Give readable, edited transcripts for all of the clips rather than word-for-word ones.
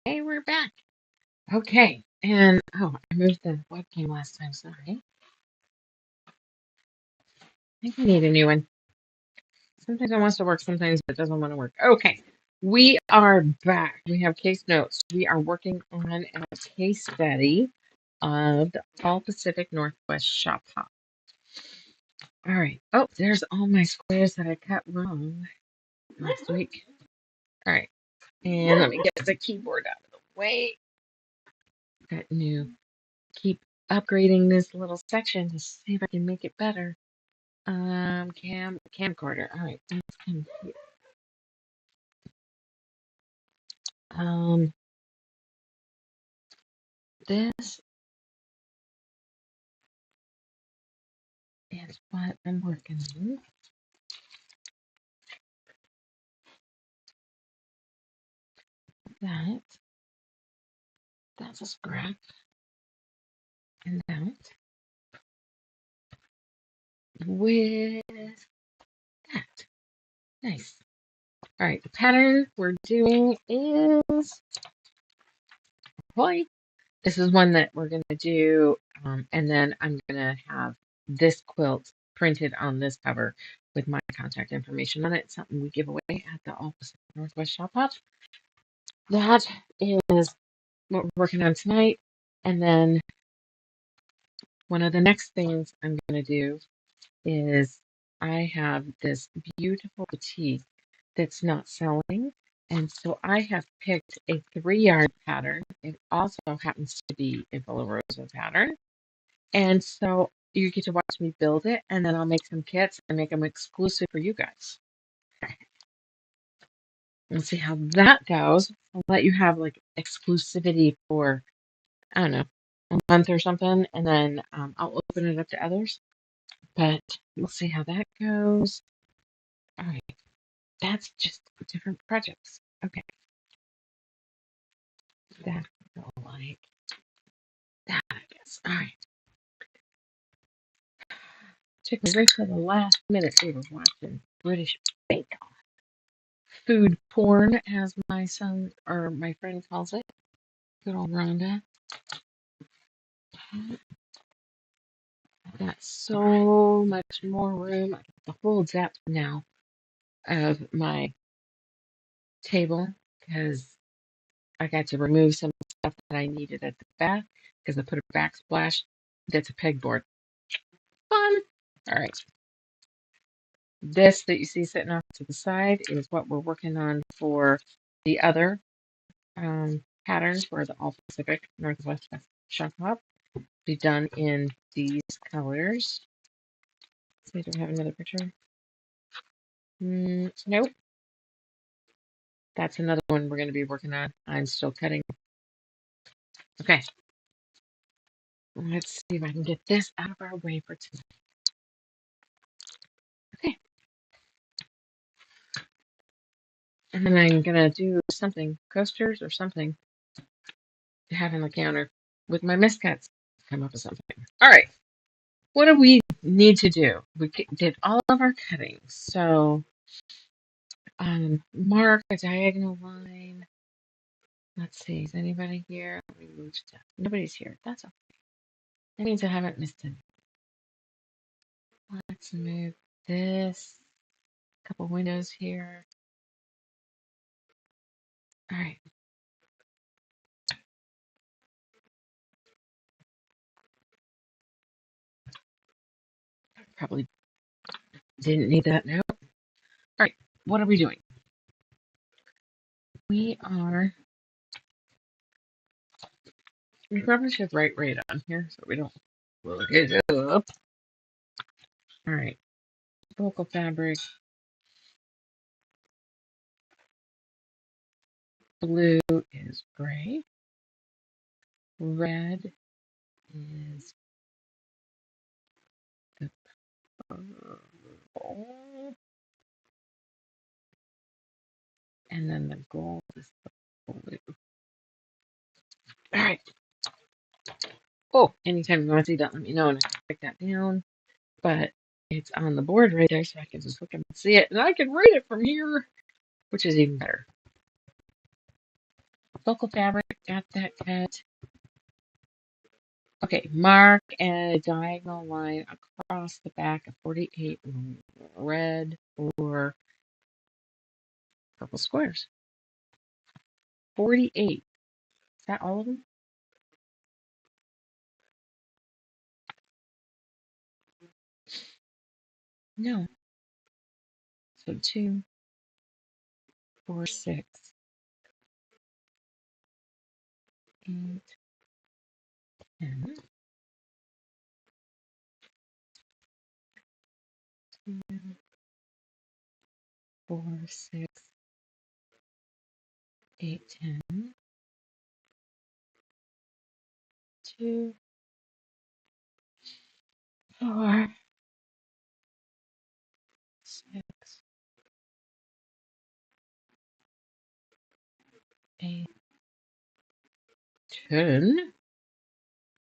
Hey, we're back. Okay, and I moved the webcam last time. Sorry. I think we need a new one. Sometimes it wants to work, sometimes it doesn't want to work. Okay, we are back. We have case notes. We are working on a case study of the All Pacific Northwest Shop Hop. All right. Oh, there's all my squares that I cut wrong last week. All right, and let me get the keyboard out of the way. Got new. Keep upgrading this little section to see if I can make it better. Camcorder. All right, that's kind of, this is what I'm working on. That's a scrap, and that with that. Nice. All right, the pattern we're doing is, boy, this is one that we're going to do, and then I'm going to have this quilt printed on this cover with my contact information on it. Something we give away at the All Pacific Northwest Shop Hop. That is what we're working on tonight. And then one of the next things I'm going to do is I have this beautiful boutique that's not selling. And so I have picked a 3-yard pattern. It also happens to be a Villa Rosa pattern. And so you get to watch me build it, and then I'll make some kits and make them exclusive for you guys. And see how that goes. I'll let you have like exclusivity for, I don't know, a month or something, and then I'll open it up to others. But we'll see how that goes. All right, that's just different projects. Okay, that will go like that, I guess. All right. Took me right to the last minute. We were watching British Bake Off. Food porn, as my son or my friend calls it. Good old Rhonda. I've got so much more room. I've got the whole depth now of my table because I got to remove some stuff that I needed at the back because I put a backsplash that's a pegboard. Fun! All right. This that you see sitting off to the side is what we're working on for the other patterns for the All Pacific Northwest Shop Hop. Be done in these colors. See, do I have another picture? Nope. That's another one we're going to be working on. I'm still cutting. Okay. Let's see if I can get this out of our way for tonight. Okay. And then I'm going to do something, coasters or something, to have on the counter with my miscuts. Come up with something. All right. What do we need to do? We did all of our cuttings. So, mark a diagonal line. Let's see. Is anybody here? Let me move stuff. Nobody's here. That's okay. That means I haven't missed it. Let's move this. A couple windows here. All right. Probably didn't need that note. All right. What are we doing? We probably should write right on here so we don't look it up. All right. Vocal fabric. Blue is gray. Red is the purple. And then the gold is the blue. All right. Oh, anytime you want to see that, let me know and I can pick that down. But it's on the board right there, so I can just look and see it. And I can read it from here, which is even better. Local fabric, got that cut. Okay, mark a diagonal line across the back of 48 red or purple squares. 48. Is that all of them? No. So 2, 4, 6, 8, 10. 2, 4, 6, 8, 10. 2, 4, 6, 8, 10.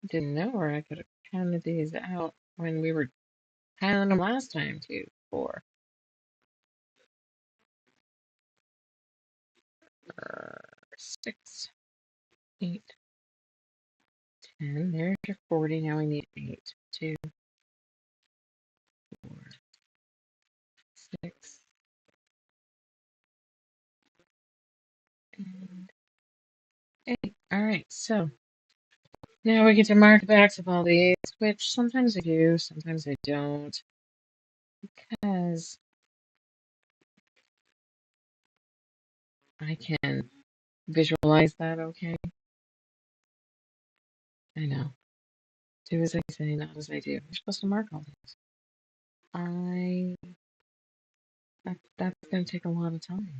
Didn't know where I could have counted these out when we were counting them last time. 2, 4, 6, 8, 10. There's your 40. Now we need 8. 2, 4, 6, and 8. All right, so now we get to mark the backs of all these, which sometimes I do, sometimes I don't, because I can visualize that okay. I know. Do as I say, not as I do. You're supposed to mark all these. That's going to take a lot of time.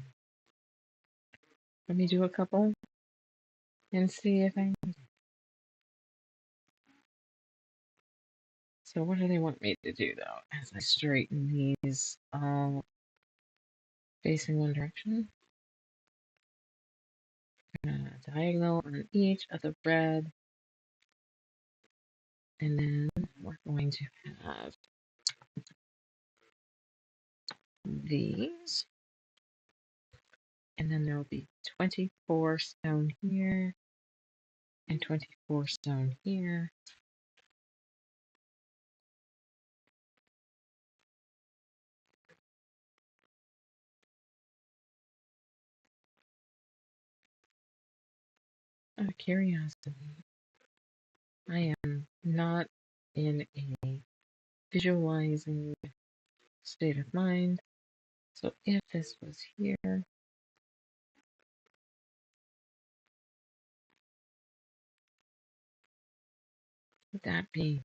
Let me do a couple and see if I. So what do they want me to do though? As I straighten these all facing one direction. Diagonal on each of the red. And then we're going to have these. And then there will be 24 stone here and 24 stone here. Out of curiosity, I am not in a visualizing state of mind. So if this was here, would that be?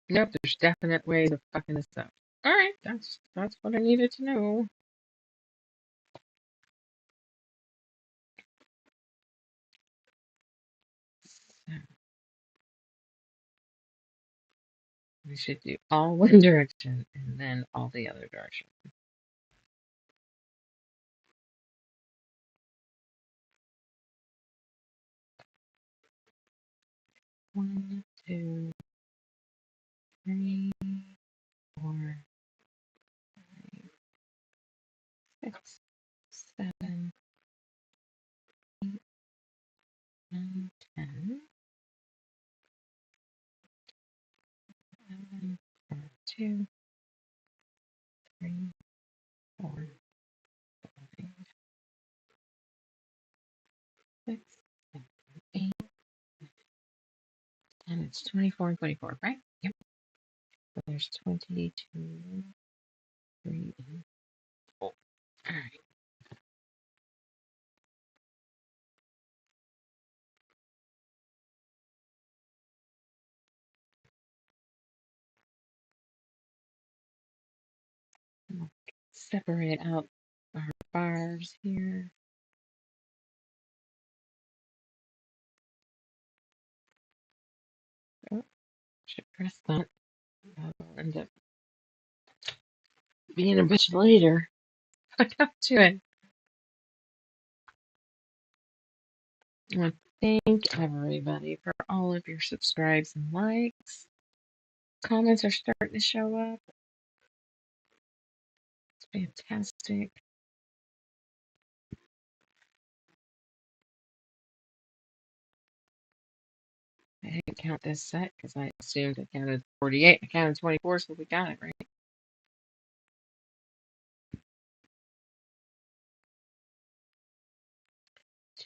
Nope, there's definite ways of fucking this up. Alright, that's what I needed to know. So we should do all one direction and then all the other direction. 1, 2, 3, 4, 5, 6, 7, 8, 9, 10. 11, 2, 3, 4, 5, 6, 7, 8, and it's 24 and 24, right? Yep. So there's 22, 3, and 4. All right. We'll separate out our bars here. Oh, should press that. That'll end up being a bitch later. I got to it. I want to thank everybody for all of your subscribes and likes. Comments are starting to show up. It's fantastic. I didn't count this set because I assumed I counted 48. I counted 24, so we got it right.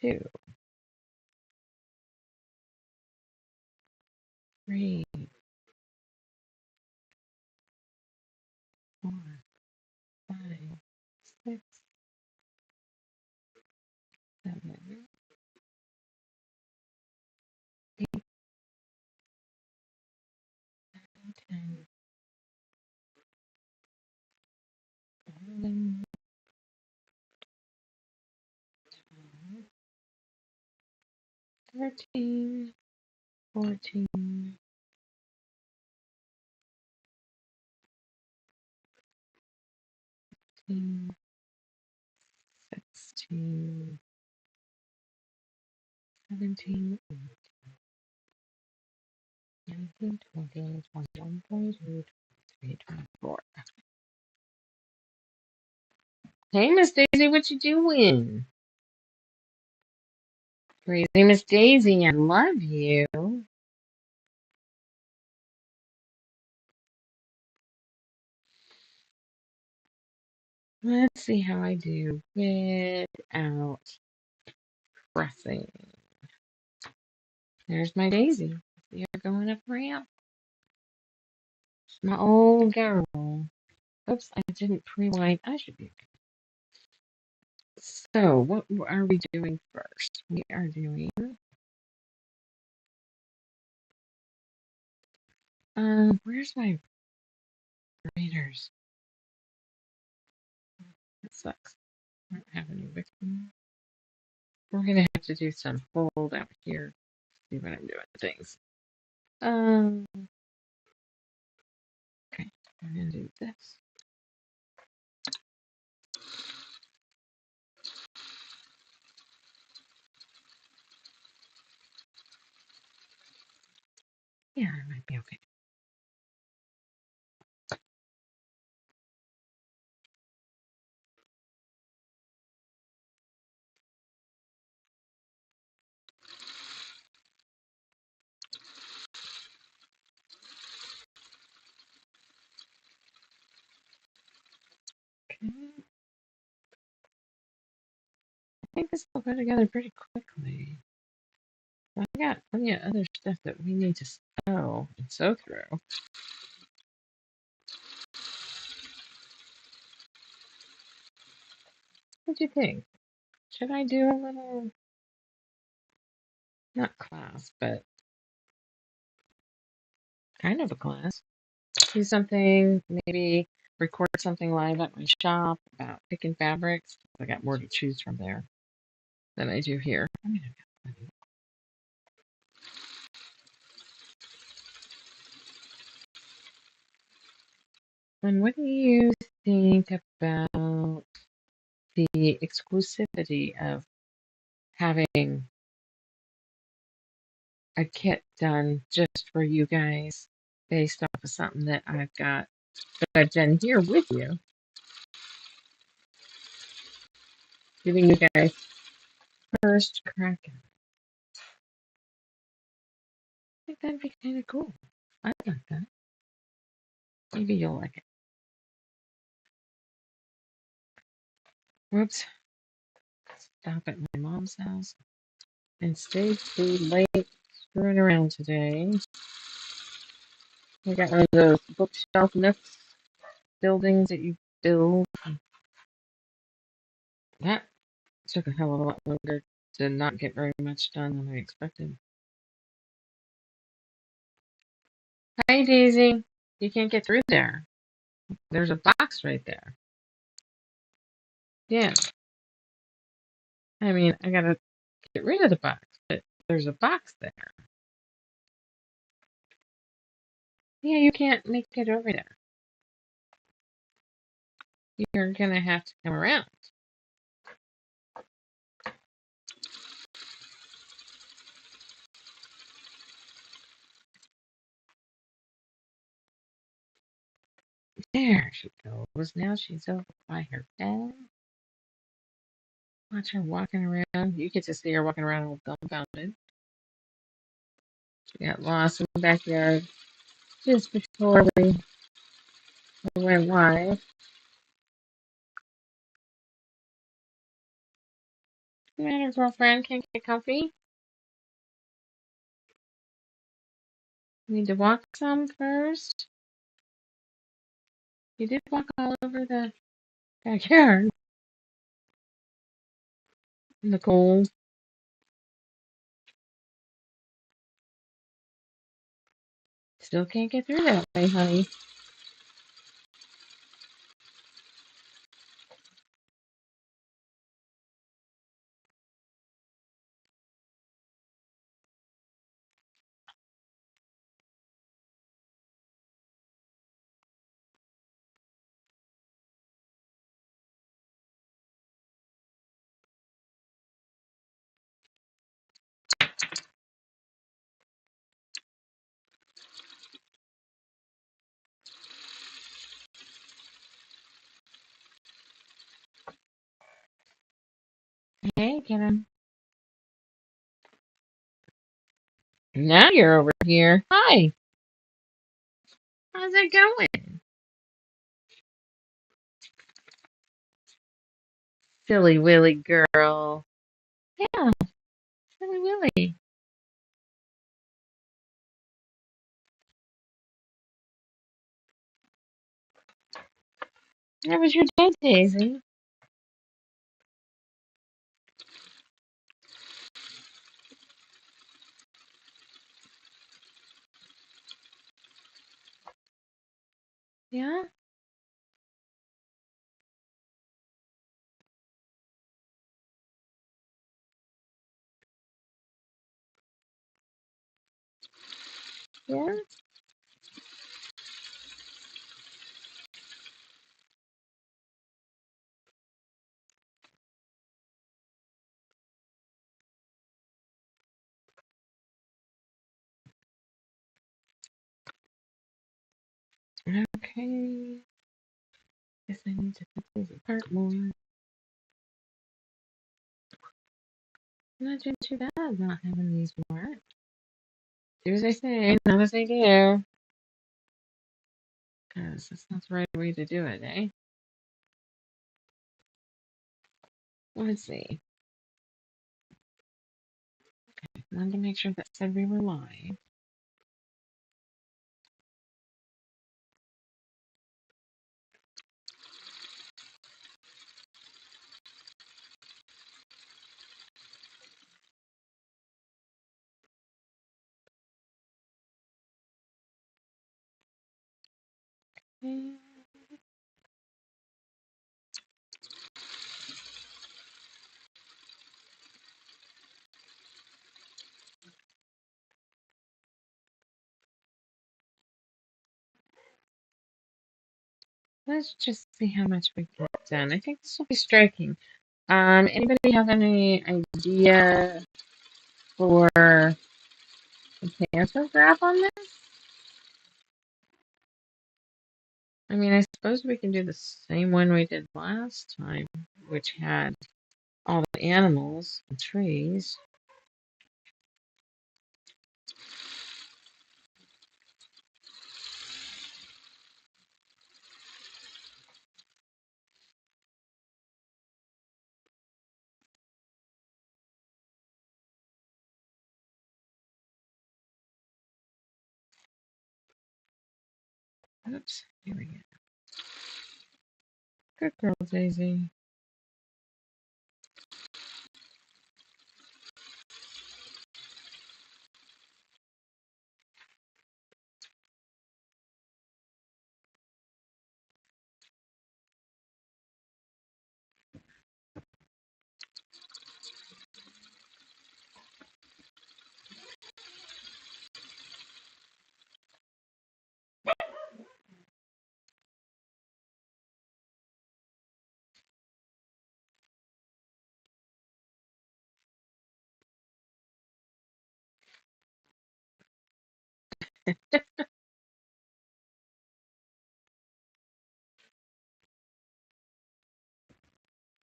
2, 3, 4, 5, 6, 7, 8, 10, 11, 12, 13, 14, 15, 16, 17, 19, 20, 21, 22, 23, 24. Hey, Miss Daisy, what you doing? Crazy Miss Daisy, I love you. Let's see how I do without pressing. There's my Daisy. We are going up ramp. My old girl. Oops, I didn't pre-wind. I should be okay. So, what are we doing first? We are doing where's my readers? That sucks. I don't have any with me. We're gonna have to do some fold out here. See what I'm doing things. Okay, I'm gonna do this. Yeah, I might be okay. Okay. I think this will go together pretty quickly. I got plenty of other stuff that we need to sew and sew through. What do you think? Should I do a little, not class, but kind of a class? Do something, maybe record something live at my shop about picking fabrics. I got more to choose from there than I do here. I mean, I've got plenty. And what do you think about the exclusivity of having a kit done just for you guys based off of something that I've done here with you, giving you guys first crack at it. I think that'd be kind of cool. I like that. Maybe you'll like it. Whoops. Stop at my mom's house and stayed too late screwing around today. I got one of those bookshelf nest buildings that you build. That took a hell of a lot longer to not get very much done than I expected. Hi, Daisy. You can't get through there. There's a box right there. Yeah. I mean, I gotta get rid of the box, but there's a box there. Yeah, you can't make it over there. You're gonna have to come around. There she goes. Now she's over by her bed. Watch her walking around. You get to see her walking around all dumbfounded. She got lost in the backyard just before we went live. What's the matter, girlfriend? Can't get comfy? Need to walk some first? You did walk all over the backyard in the cold. Still can't get through that way, honey. Hey, get him. Now you're over here. Hi. How's it going? Silly Willy girl. Yeah, Silly Willy. How was your day, Daisy? Yeah? Yeah? Okay. Guess I need to put these apart more. I'm not doing too bad not having these more. Do as I say, not as I do. Because that's not the right way to do it, eh? Let's see. I wanted to make sure that said we were live. Okay. Let's just see how much we get done. I think this will be striking. Anybody have any idea for the pantograph on this? I mean, I suppose we can do the same one we did last time, which had all the animals and trees. Oops, here we go. Good girl, Daisy.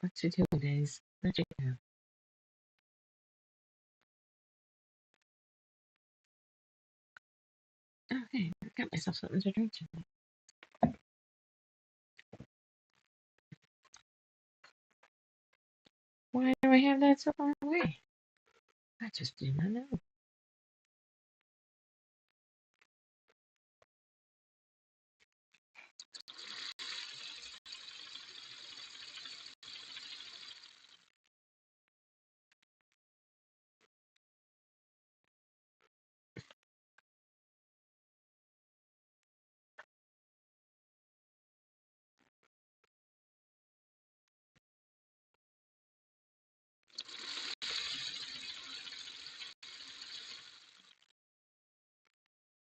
What you doing, Daisy? Where'd you go? Okay, I got myself something to drink tonight. Why do I have that so far away? I just do not know.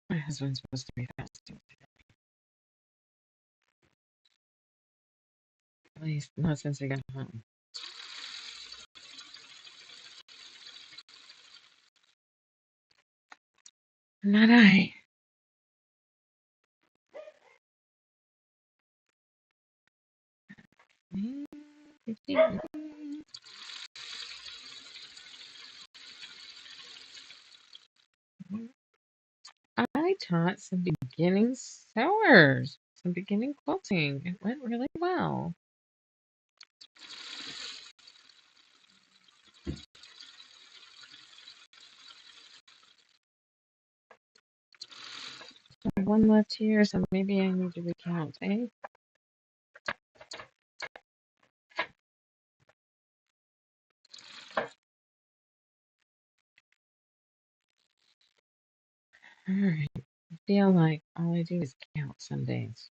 My husband's supposed to be fasting today. At least not since he got home. Not I. I taught some beginning sewers, some beginning quilting. It went really well. I have one left here, so maybe I need to recount, eh? Alright. I feel like all I do is count some days.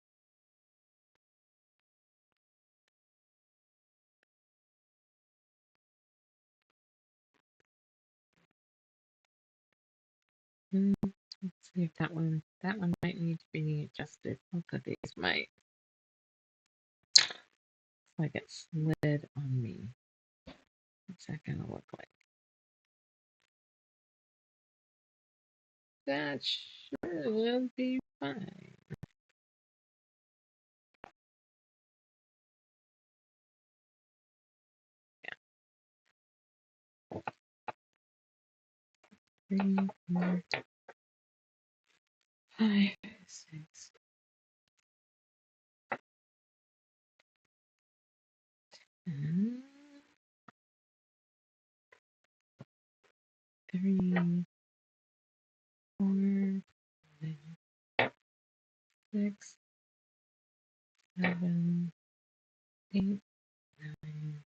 Let's see if that one might need to be adjusted. Both of these might. It's like it slid on me. What's that gonna look like? That sure will be fine. Yeah. 3, 4, 5, 6, 7, 3, 4, 5, 6, 7, 8, 9,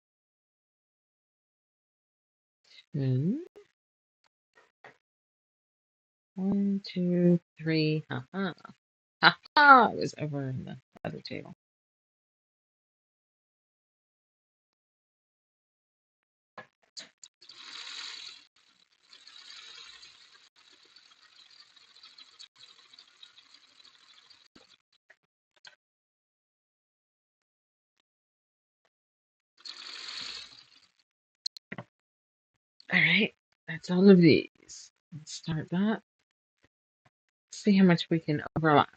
10. 1, 2, 3. Ha ha! It was over in the other table. All right, that's all of these. Let's start that. See how much we can overlap.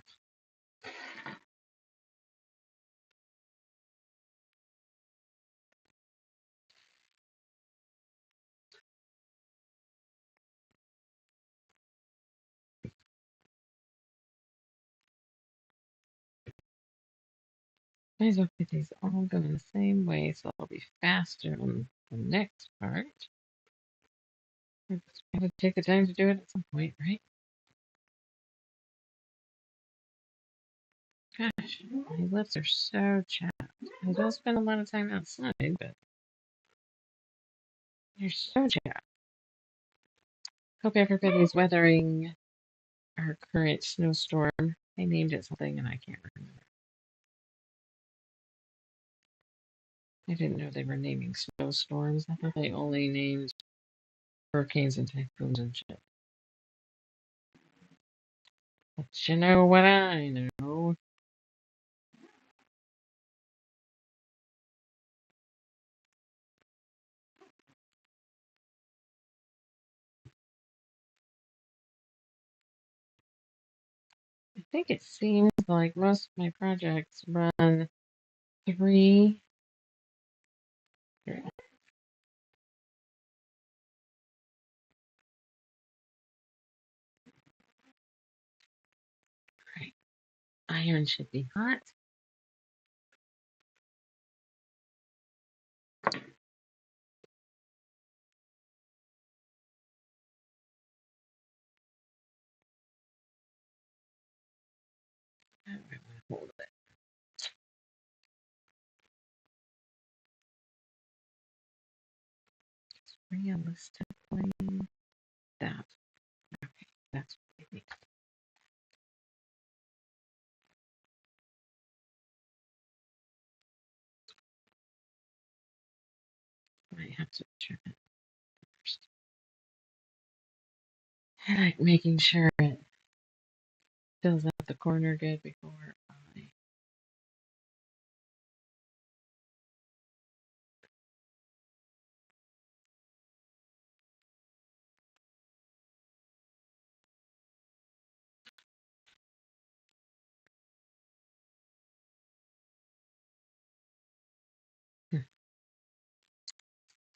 Might as well get these all going the same way so I'll be faster on the next part. I just gotta take the time to do it at some point, right? Gosh, my lips are so chapped. I don't spend a lot of time outside, but they're so chapped. Hope everybody's weathering our current snowstorm. I named it something and I can't remember. I didn't know they were naming snowstorms. I thought they only named hurricanes and typhoons and shit. But you know what I know. I think it seems like most of my projects run 3. Iron should be hot. I don't want to hold it. Realistically, that. Okay, that's what I need. Might have to trim it first. I like making sure it fills out the corner good before I.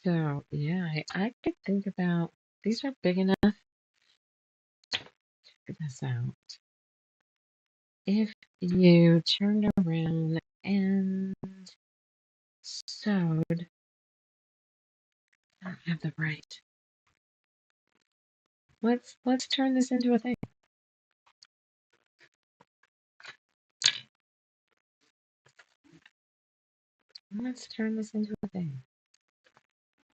So yeah, I could think about these are big enough. Check this out. If you turned around and sewed, I don't have the right. Let's turn this into a thing. Let's turn this into a thing.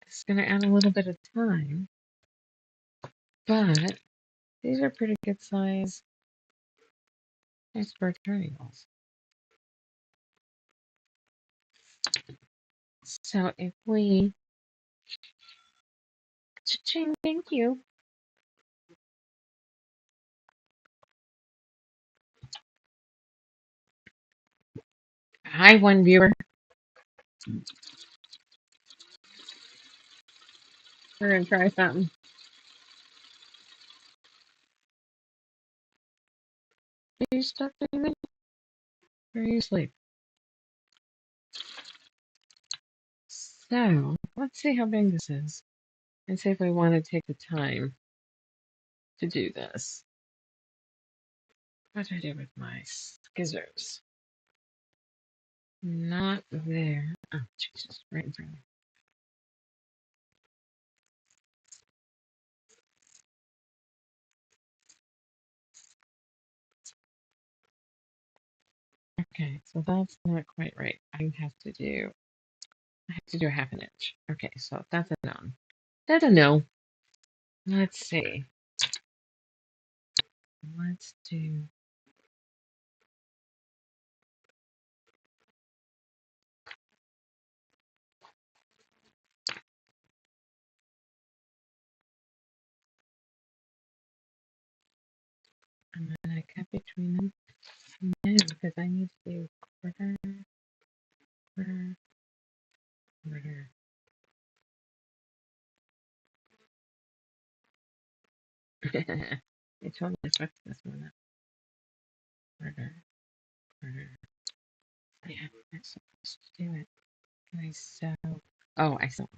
It's gonna add a little bit of time, but these are pretty good size iceberg triangles. So if we, cha-ching, thank you. Hi, one viewer. We're gonna try something. Are you stuck doing it? Or are you asleep? So let's see how big this is, and see if we want to take the time to do this. What do I do with my scissors? Not there. Oh, Jesus, right in front of me. Okay, so that's not quite right. I have to do a half an inch. Okay, so that's a no. That's a no. Let's see. Let's do. I'm gonna cut between them. No, because I need to do quarter, quarter, quarter. I totally fucked this one up. Quarter, quarter. Yeah, I'm supposed to do it. Can I sew? Oh, I sew.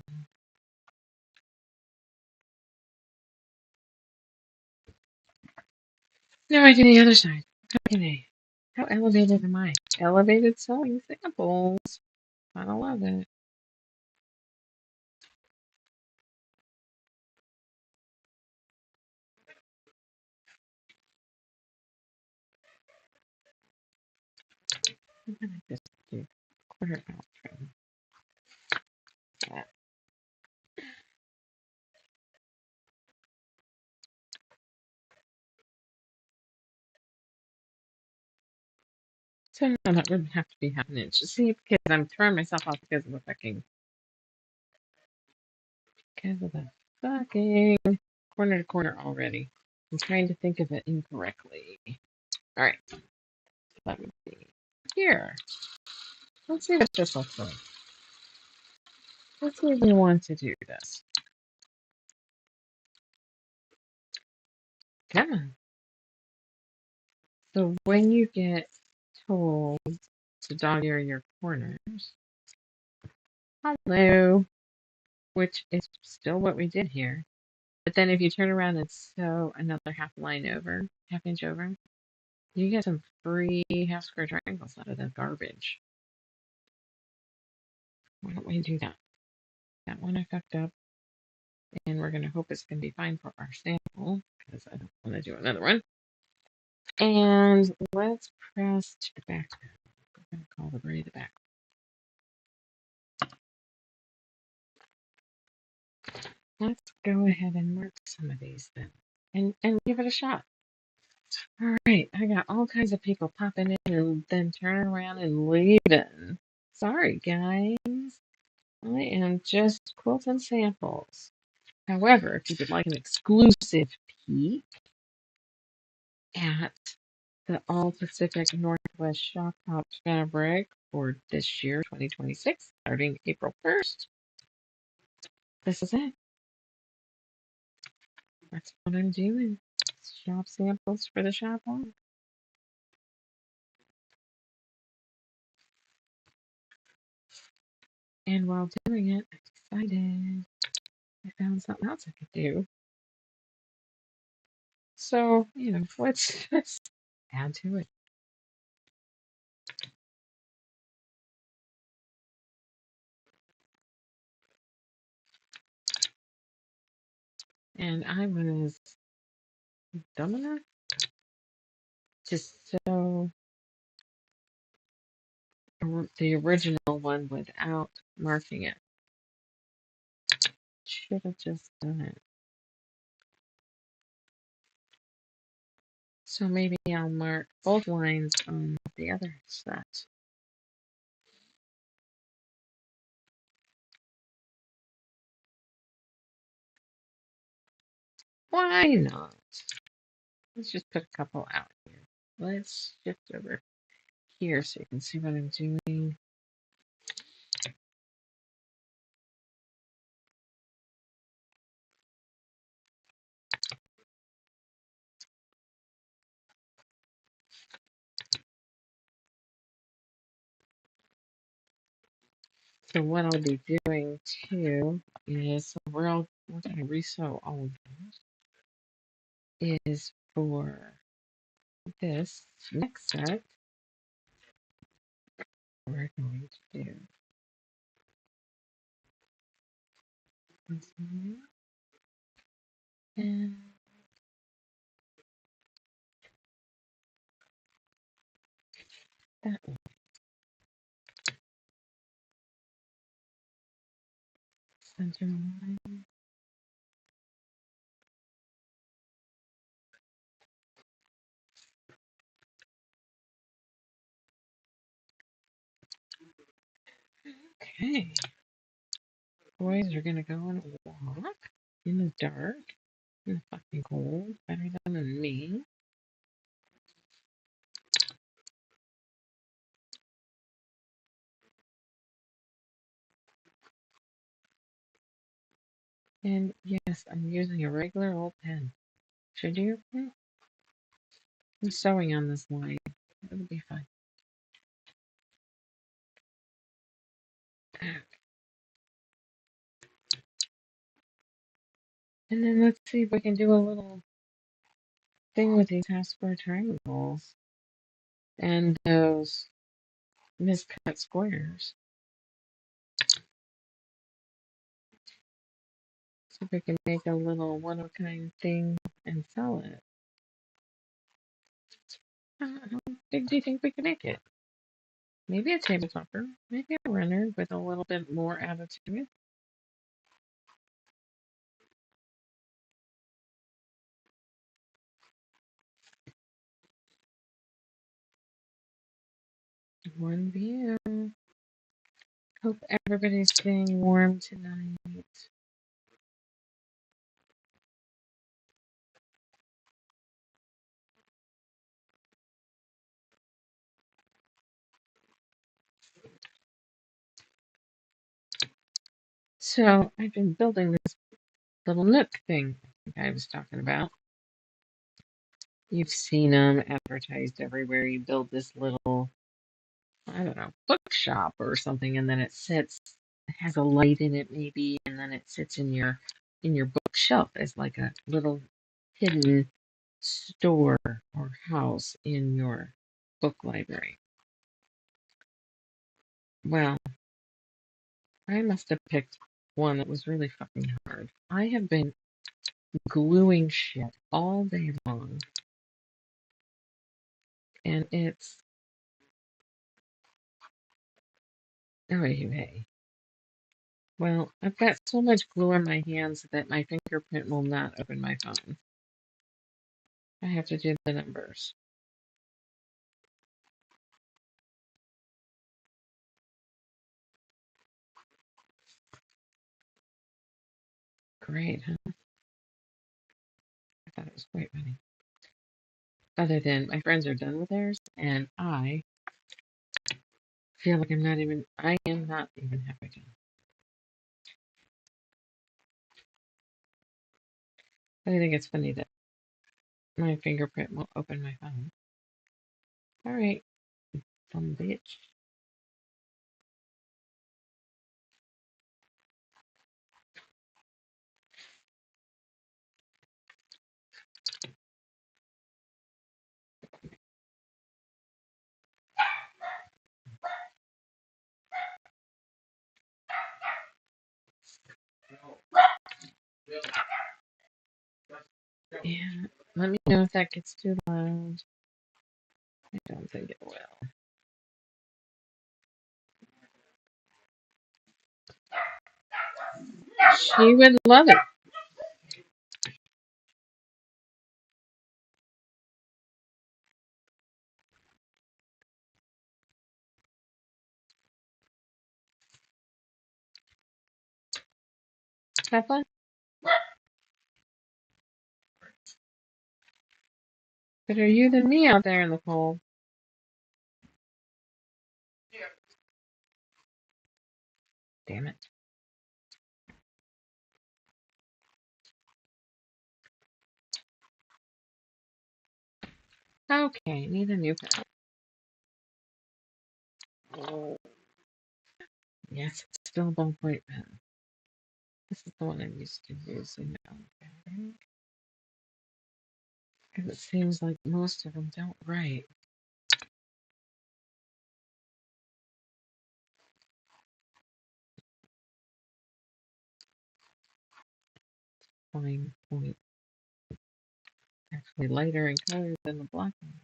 No, I do the other side. How can I? How elevated am I? Elevated sewing samples. I love it. I'm gonna just do quarter out trim. That. So no, that wouldn't have to be half an inch. See, because I'm throwing myself off because of the fucking corner to corner already. I'm trying to think of it incorrectly. All right, let me see. Here, let's see what this looks like. Let's see if we want to do this. Come on. So when you get told to dog ear your corners, hello, which is still what we did here. But then if you turn around and sew another half line over, half inch over, You get some free half square triangles out of the garbage. Why don't we do that? That one I fucked up, and we're gonna hope it's gonna be fine for our sample because I don't want to do another one. And let's press to the back. We're gonna call the braid the back. Let's go ahead and mark some of these then, and give it a shot. All right, I got all kinds of people popping in and then turning around and leaving. Sorry, guys. I am just quilting samples. However, if you would like an exclusive peek at the All Pacific Northwest Shop Top fabric for this year, 2026, starting April 1st, this is it. That's what I'm doing. Shop samples for the shop on. And while doing it, I decided I found something else I could do. So, let's just add to it. And I was dumb enough to sew the original one without marking it. Should have just done it. So maybe I'll mark both lines on the other set. Why not? Let's just put a couple out here. Let's shift over here so you can see what I'm doing. So what I'll be doing too is we're going to resew all of those. Is for this next set we're going to do this one and that one. Center line. Okay. Boys are gonna go on a walk in the dark, in the fucking cold, better than me. And yes, I'm using a regular old pen. Should you? I'm sewing on this line. It'll be fine. And then let's see if we can do a little thing with these half square triangles and those miscut squares. See if we can make a little one-of-a-kind thing and sell it. How big do you think we can make it? Maybe a table topper, maybe a runner with a little bit more added to it. One view. Hope everybody's staying warm tonight. So I've been building this little nook thing I was talking about. You've seen them advertised everywhere. You build this little, I don't know, bookshop or something, and then it sits. It has a light in it maybe, and then it sits in your bookshelf as like a little hidden store or house in your book library? Well, I must have picked one that was really fucking hard. I have been gluing shit all day long, and it's anyway. Well, I've got so much glue on my hands that my fingerprint will not open my phone. I have to do the numbers. Great, huh? I thought it was quite funny. Other than my friends are done with theirs, and I feel like I am not even halfway done. I think it's funny that my fingerprint won't open my phone. All right, some bitch. Yeah, let me know if that gets too loud. I don't think it will. She would love it. Have fun. Better you than me out there in the cold. Damn it. Okay, need a new pen. Oh, yes, it's still a ballpoint pen. This is the one I'm used to using now. Because it seems like most of them don't write. Fine point. Actually lighter in color than the black one.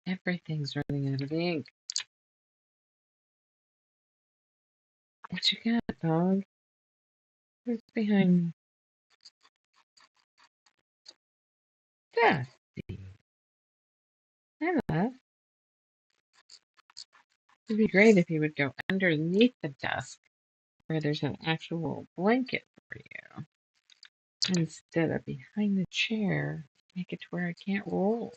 Everything's running out of ink. What you got, dog? Who's behind Dusty? Hello. It'd be great if you would go underneath the desk where there's an actual blanket for you instead of behind the chair. Make it to where I can't roll.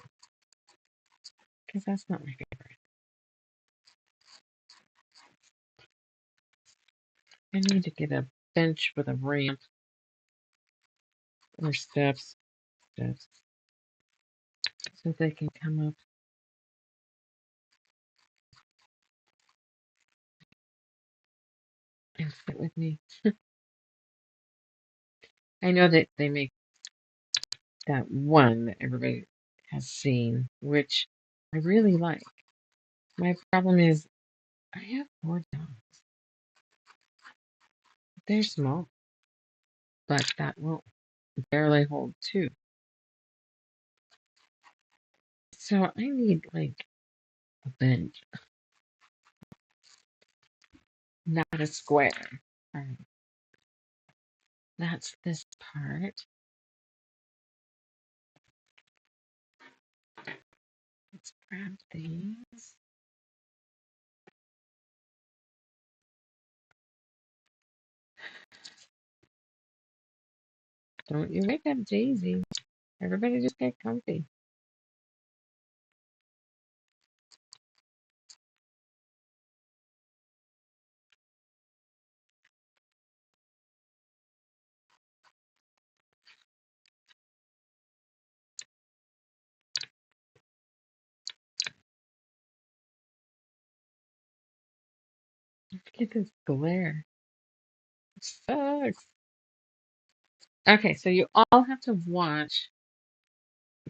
Because that's not my favorite. I need to get a bench with a ramp or steps, so they can come up and sit with me. I know that they make that one that everybody has seen, which I really like. My problem is I have 4 dogs. They're small, but that will barely hold 2. So I need like a bench, not a square. All right, that's this part. Let's grab these. Don't you wake up Daisy. Everybody just get comfy. Look at this glare. It sucks. Okay, so you all have to watch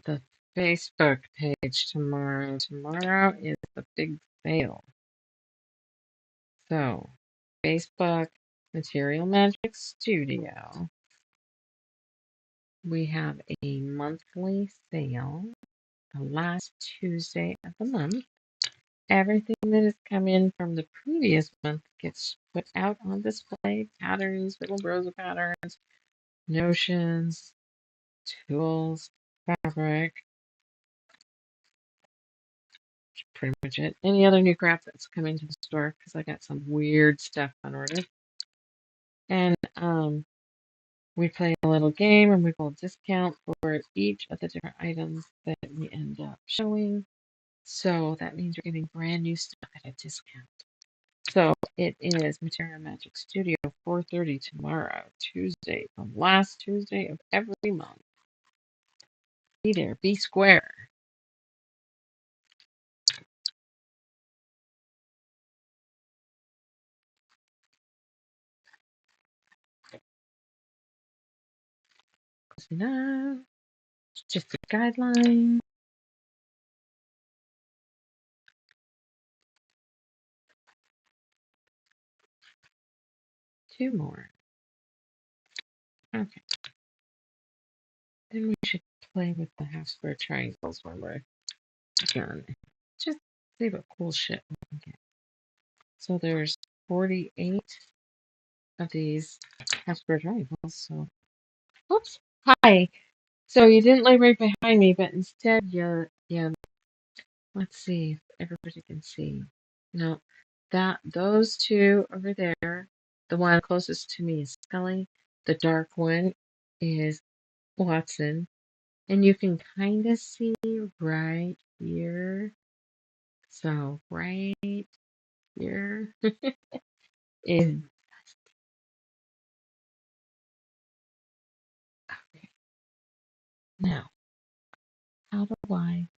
the Facebook page tomorrow. Tomorrow is the big sale. So, Facebook Material Magic Studio. We have a monthly sale the last Tuesday of the month. Everything that has come in from the previous month gets put out on display. Patterns, little rows of patterns, notions, tools, fabric, pretty much it. Any other new crap that's come into the store, because I got some weird stuff on order. And we play a little game and we will discount for each of the different items that we end up showing. So that means you're getting brand new stuff at a discount. So it is Material Magic Studio, 4:30 tomorrow, Tuesday, the last Tuesday of every month. Be there, be square. No, it's just a guideline. Two more. Okay. Then we should play with the half square triangles when we're done. Just see what cool shit we can get. So there's 48 of these half square triangles. So, oops. Hi. So you didn't lay right behind me, but instead you let's see if everybody can see. No, those two over there. The one closest to me is Scully. The dark one is Watson. And you can kind of see right here. So right here is okay. Now, how do I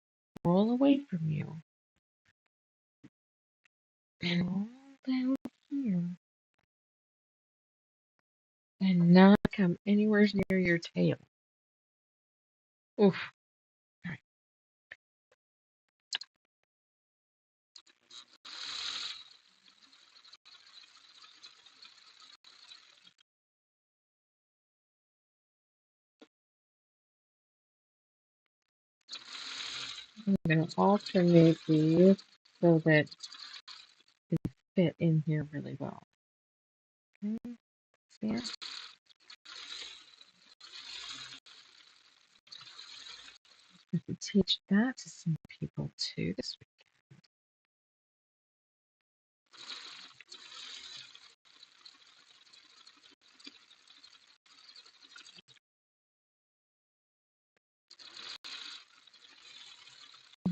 roll away from you and roll down here and not come anywhere near your tail? Oof. All right. I'm going to alternate these so that they fit in here really well. Okay. See it? I could teach that to some people too this week.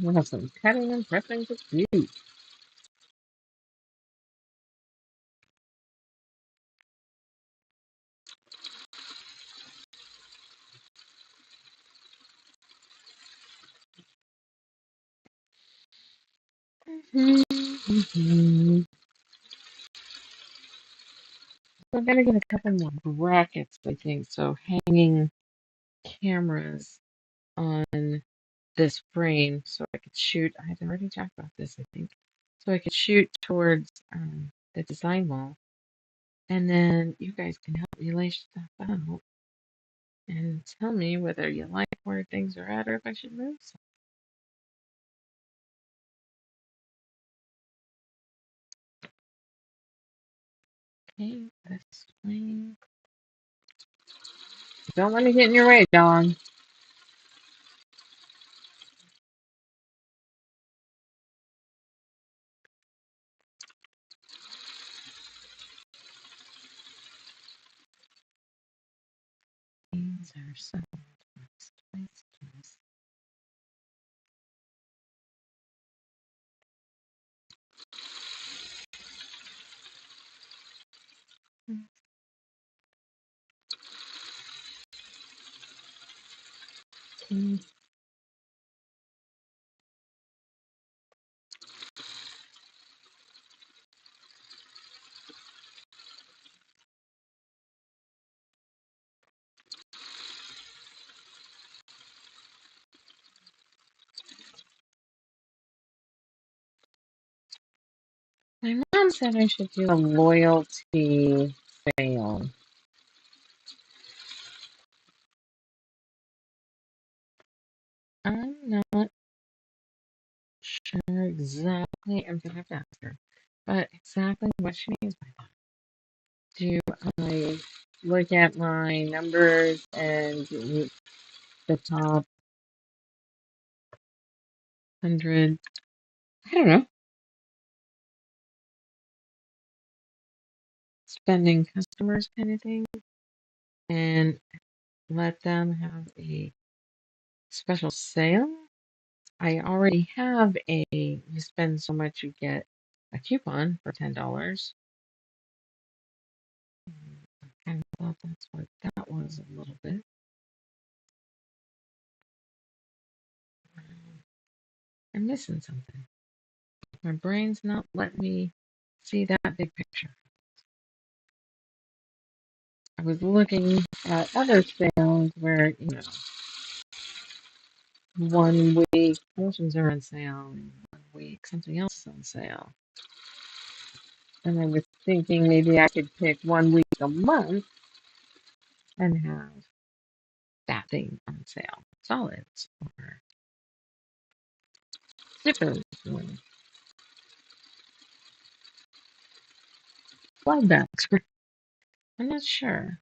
We'll have some cutting and pressing to do. Mm-hmm. We're gonna get a couple more brackets, I think. So hanging cameras on this frame, so I could shoot. I had already talked about this, I think. So I could shoot towards the design wall, and then you guys can help me lay stuff out and tell me whether you like where things are at or if I should move some. Okay, this way. Don't let me get in your way, Dawn. These are some places. My mom said I should do a loyalty sale. I'm not sure exactly. I'm gonna have to ask her, but exactly what she means by that. Do I look at my numbers and the top 100? I don't know. Spending customers kind of thing, and let them have a special sale. I already have you spend so much, you get a coupon for $10. I kind of thought that's what that was a little bit. I'm missing something. My brain's not letting me see that big picture. I was looking at other sales where, 1 week promotions are on sale, and 1 week something else is on sale. And I was thinking maybe I could pick 1 week a month and have that thing on sale. Solids or zippers or slide bags. I'm not sure.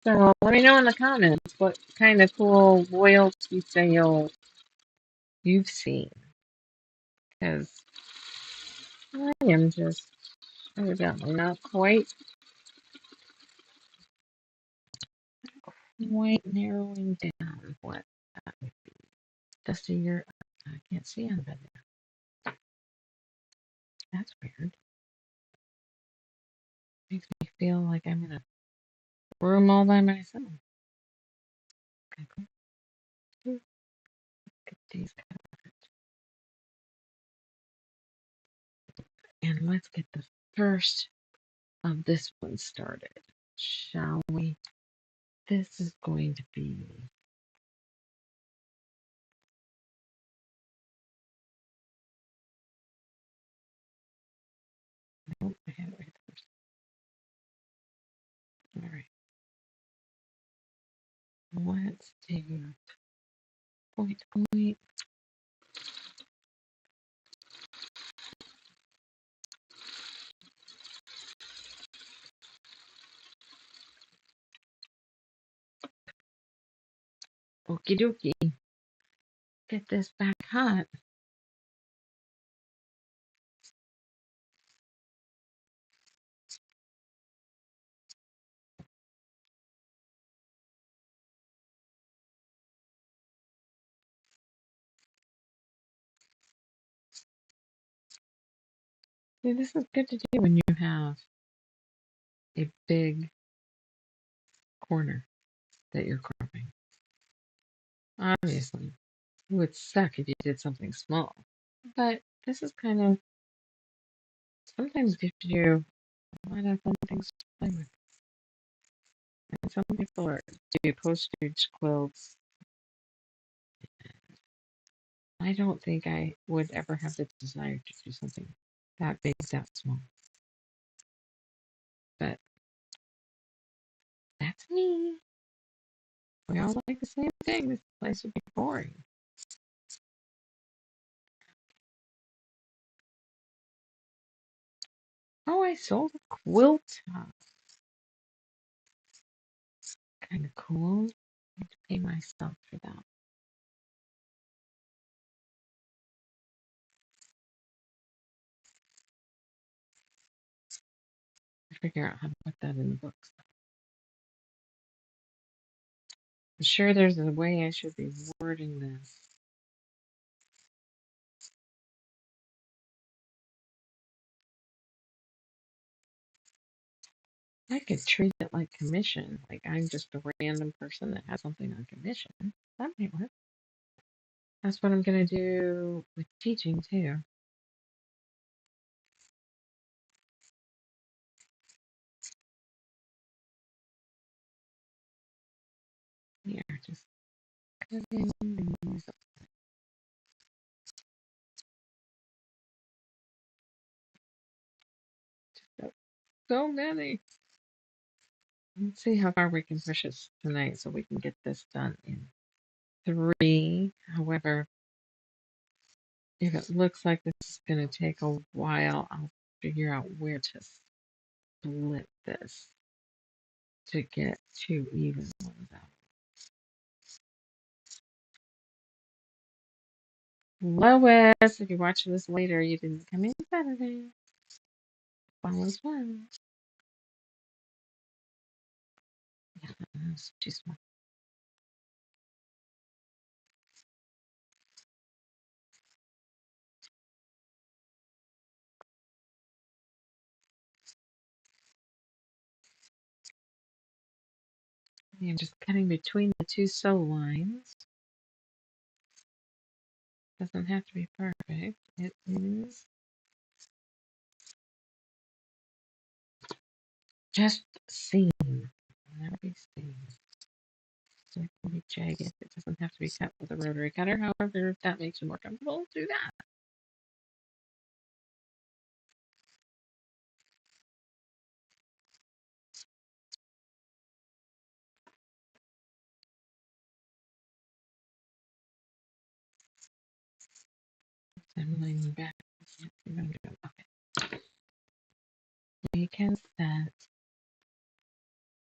So let me know in the comments what kind of cool loyalty sale you've seen. Because I am just evidently not quite narrowing down what that would be. Dusty, I can't see on bed there. That's weird. Makes me feel like I'm in a room all by myself. Okay, cool. Get these covered. And let's get the first of this one started, shall we? This is going to be. Nope, I had it right first. All right. Let's do point. Okie dokie. Get this back hot. See, this is good to do when you have a big corner that you're cropping. Obviously, it would suck if you did something small. But this is kind of sometimes gives you a lot of fun things to play with. And some people do postage quilts. I don't think I would ever have the desire to do something that big, that small. But that's me. We all like the same thing. This place would be boring. Oh, I sold a quilt. Kind of cool. I have to pay myself for that. I figure out how to put that in the books. I'm sure there's a way I should be wording this. I could treat it like commission, like I'm just a random person that has something on commission. That might work. That's what I'm going to do with teaching too. Here, just cutting these. So many. Let's see how far we can push it tonight so we can get this done in 3. However, if it looks like this is going to take a while, I'll figure out where to split this to get 2 even ones out. Lois, if you're watching this later, you didn't come in Saturday. All is well. Yeah, that's too small. I'm just cutting between the 2 sew lines. Doesn't have to be perfect. It is just seam. Never be seam. So it can be jagged. It doesn't have to be cut with a rotary cutter. However, if that makes you more comfortable, do that. I'm leaning back. Okay. We can set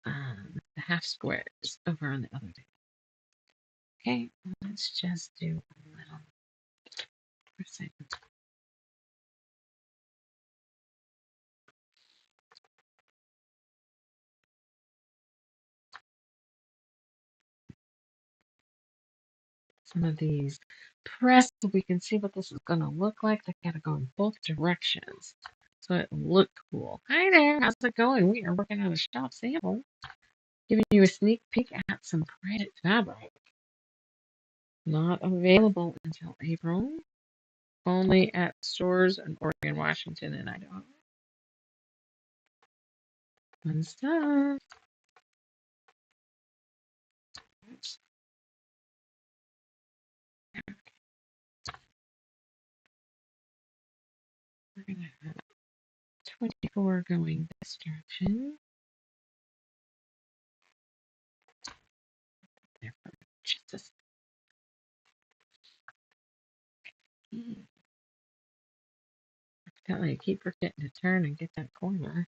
the half squares over on the other day. Okay, let's just do a little percent. Some of these press so we can see what this is going to look like. They got to go in both directions so it look cool. Hi there, how's it going? We are working on a shop sample, giving you a sneak peek at some printed fabric. Not available until April. Only at stores in Oregon, Washington, and Idaho. Fun stuff. Oops. We're going to have 24 going this direction. There for just a second. I keep forgetting to turn and get that corner.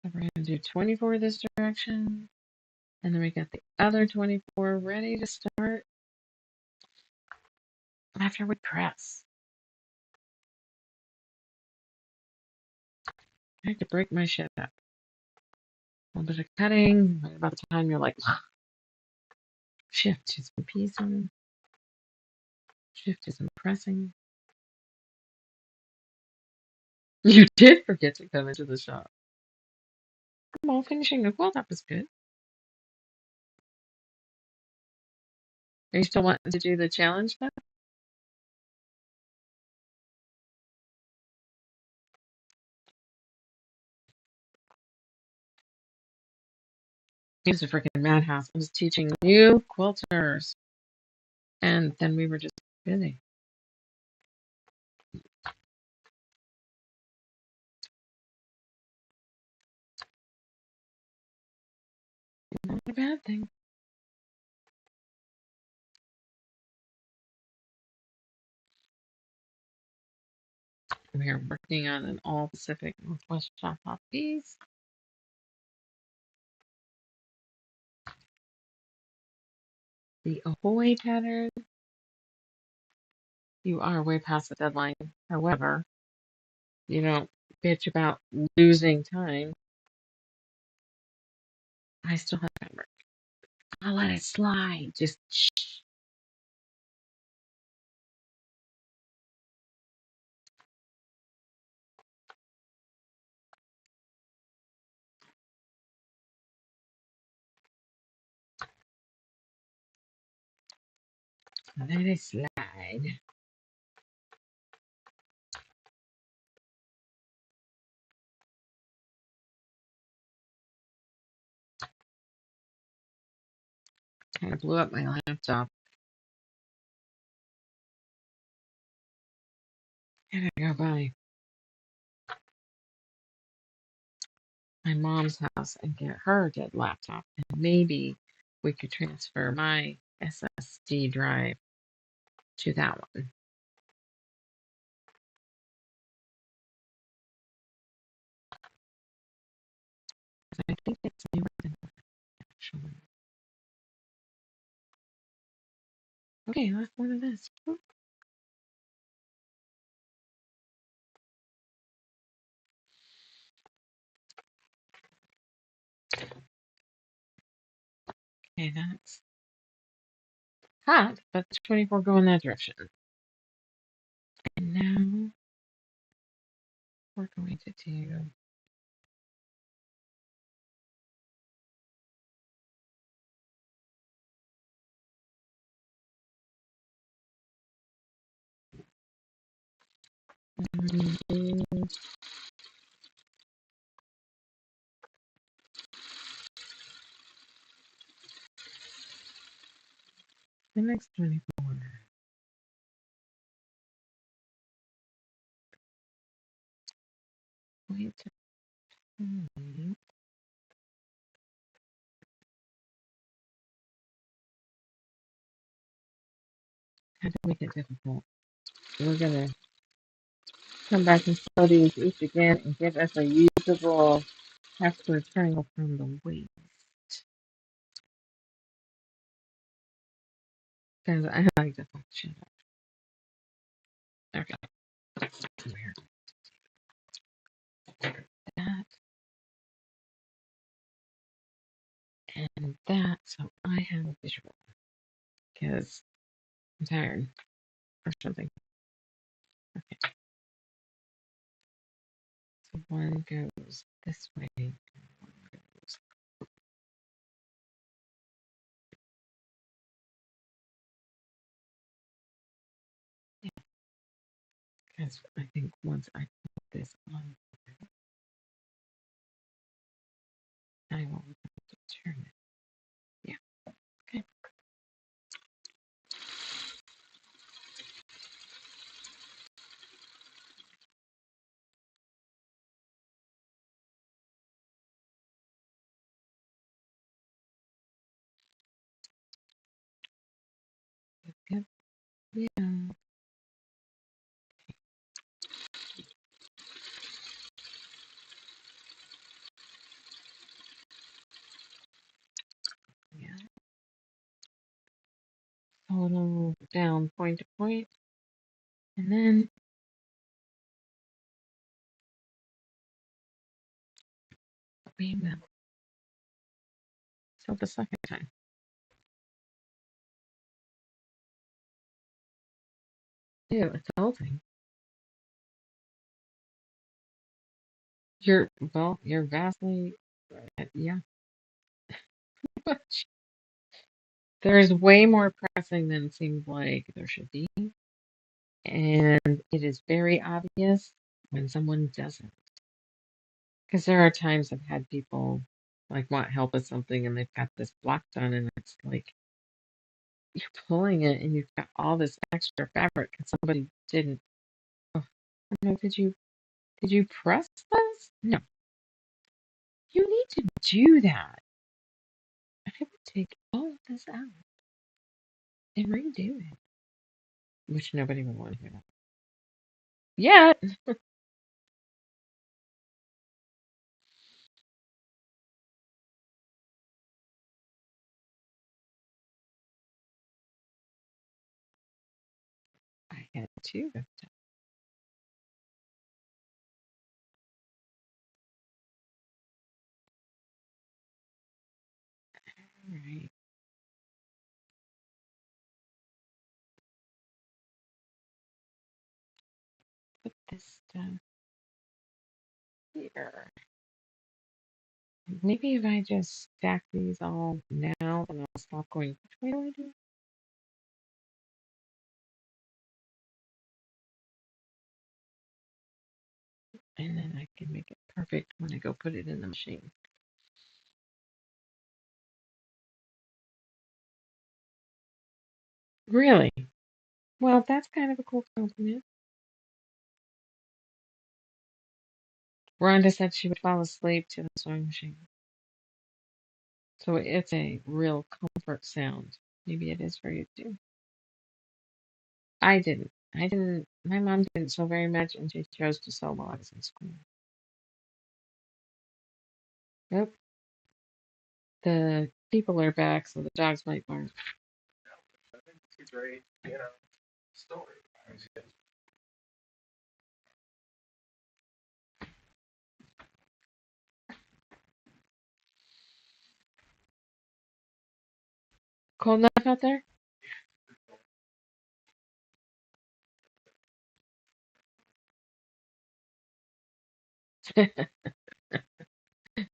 So we're going to do 24 this direction. And then we got the other 24 ready to start after we press. I have to break my shit up. A little bit of cutting. Right about the time you're like, shift to some piecing. Shift to some pressing. You did forget to come into the shop. Come on, finishing the quilt up is good. Are you still wanting to do the challenge though? It was a freaking madhouse. I was teaching new quilters. And then we were just busy. Not a bad thing. We are working on an all Pacific Northwest shop off piece. The Ahoy pattern. You are way past the deadline. However, you don't bitch about losing time. I still have fabric. I'll let it slide. Just shh. Let it slide. Kind of blew up my laptop. Gotta go by my mom's house and get her dead laptop. And maybe we could transfer my SSD drive to that one. I think it's newer than that, actually. Okay, left one of this. Okay, that's hot, but 24 go in that direction. And now we're going to do the next 24. Wait. How to make it difficult. We're gonna come back and study these each again and give us a usable half-square triangle from the waist. Because I like to fuck shit up. Okay. Where that and that, so I have a visual. Because I'm tired or something. Okay. So one goes this way, and one goes. Yeah. Because I think once I put this on, I will have to turn it. Yeah. Okay. Yep. Yeah. Yeah. Total down point to point, and then beam them. So the second time. Ew, it's melting. You're vastly, yeah. There's way more pressing than it seems like there should be, and it is very obvious when someone doesn't. Because there are times I've had people like want help with something and they've got this block done, and it's like you're pulling it and you've got all this extra fabric and somebody didn't. Oh, I don't know, did you press this? No. You need to do that. I would take all of this out and redo it. Which nobody would want to hear that. Yet, I had two. Alright. Put this stuff here. Maybe if I just stack these all now, then I'll stop going, which way do I do? and then I can make it perfect when I go put it in the machine. Really? Well, that's kind of a cool compliment. Rhonda said she would fall asleep to the sewing machine. So it's a real comfort sound. Maybe it is for you too. I didn't. I didn't. My mom didn't sew very much, and she chose to sew while I was in school. Nope. The people are back, so the dogs might bark. Cold enough out there?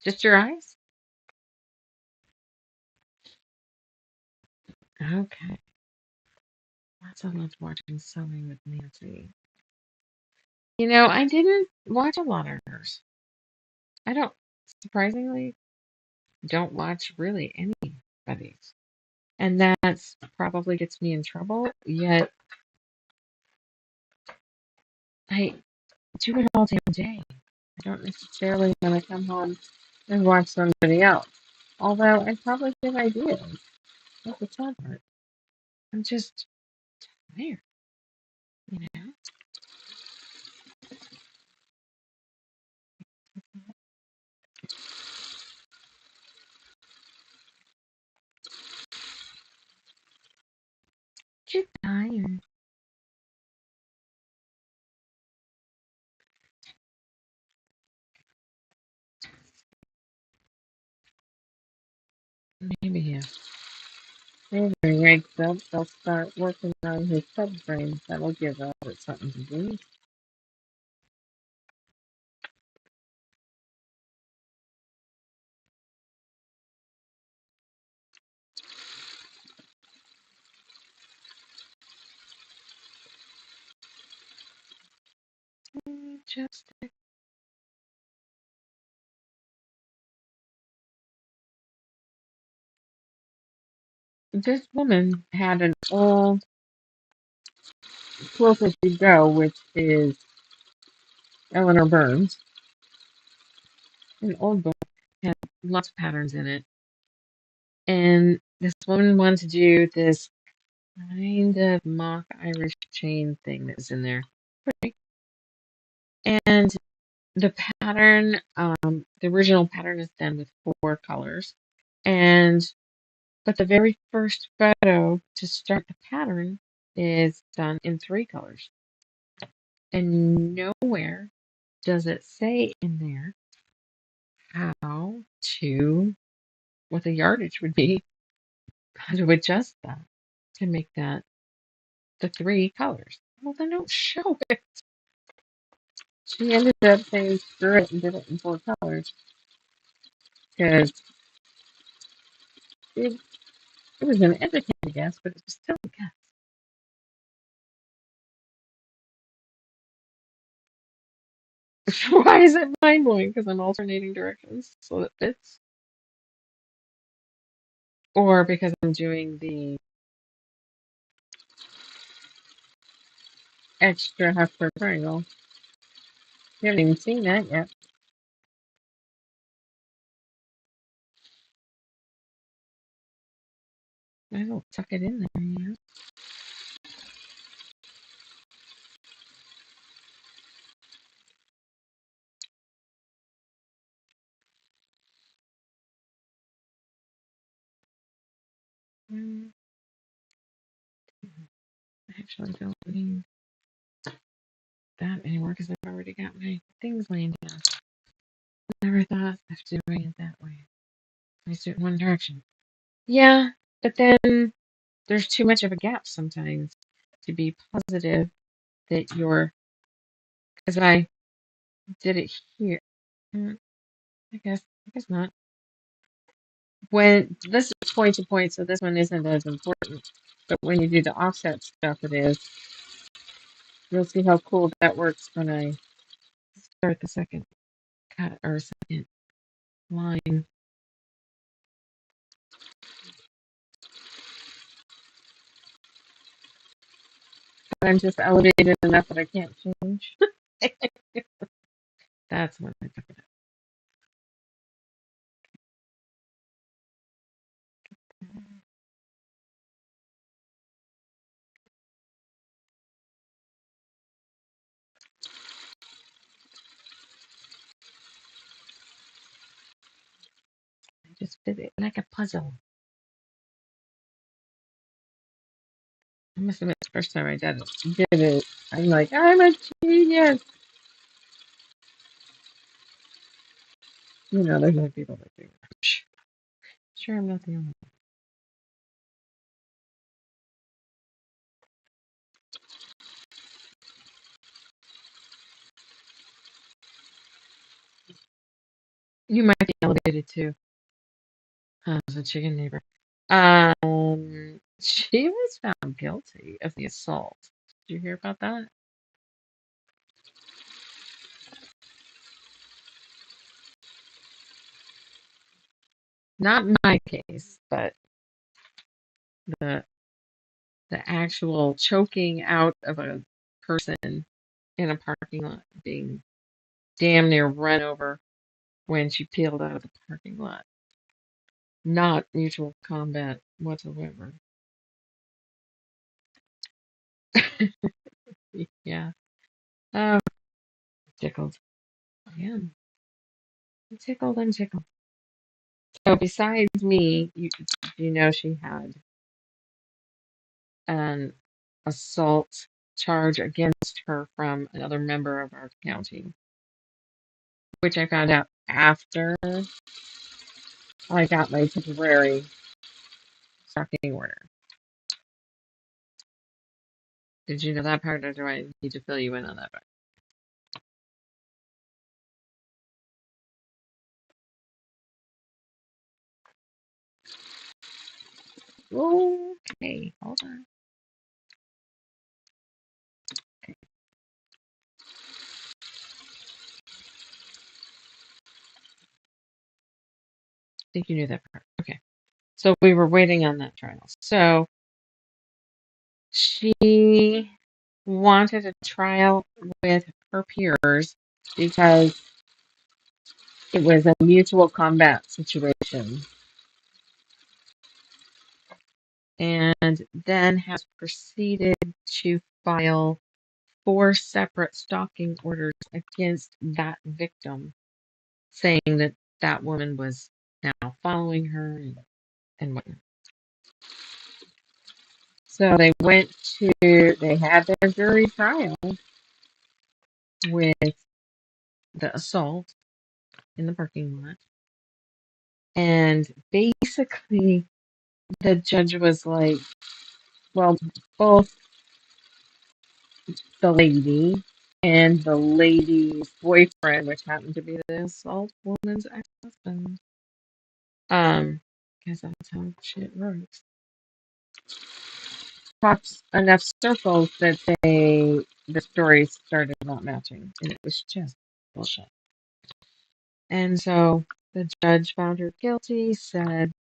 Just your eyes? Okay. Lots of love watching sewing with Nancy. I didn't watch a lot of hers. I don't, surprisingly, don't watch really anybody's. And that's probably gets me in trouble, yet I do it all day day. I don't necessarily want to come home and watch somebody else. Although I probably give ideas. That's the sad part. I'm just tired, you know? Just tired. Maybe if Avery wakes up, they'll start working on his subframe. That'll give Albert something to do. Just this woman had an old Quilter to go, which is Eleanor Burns, an old book, had lots of patterns in it. And this woman wanted to do this kind of mock Irish chain thing that's in there. And the pattern, the original pattern is done with 4 colors. And but the very first photo to start the pattern is done in 3 colors. And nowhere does it say in there how to, what the yardage would be, how to adjust that to make that the 3 colors. Well, they don't show it. She ended up saying screw it and did it in 4 colors because it, it was an educated guess, but it was still a guess. Why is it mind blowing? Because I'm alternating directions so it fits, or because I'm doing the extra half square triangle. You haven't even seen that yet. I will tuck it in there, I actually don't need that anymore because I've already got my things laying down. Never thought of doing it that way. I do it in one direction. Yeah, but then there's too much of a gap sometimes to be positive that you're, because I did it here. I guess not. When this is point to point, so this one isn't as important. But when you do the offset stuff, it is. You'll see how cool that works when I start the second cut or second line. But I'm just elevated enough that I can't change. That's when I took it out. I just did it like a puzzle. I must admit, the first time I did it, I'm like, I'm a genius. You know, there's other people that do that. Sure, I'm not the only one. You might be elevated too. As a chicken neighbor. She was found guilty of the assault. Did you hear about that? Not my case, but the the actual choking out of a person in a parking lot, being damn near run over when she peeled out of the parking lot. Not mutual combat whatsoever. Yeah. Oh, tickled. Yeah. I'm tickled. I'm tickled. So besides me, you know she had an assault charge against her from another member of our county, which I found out after I got my temporary stalking order. Did you know that part, or do I need to fill you in on that part? Okay, hold on. Okay, I think you knew that part. Okay, so we were waiting on that trial. So she wanted a trial with her peers because it was a mutual combat situation, and then has proceeded to file 4 separate stalking orders against that victim, saying that that woman was now following her and whatnot. So they had their jury trial with the assault in the parking lot. And basically, the judge was like, well, both the lady and the lady's boyfriend, which happened to be the assault woman's ex-husband, because that's how shit works, talked enough circles that the stories started not matching, and it was just bullshit. And so the judge found her guilty, said,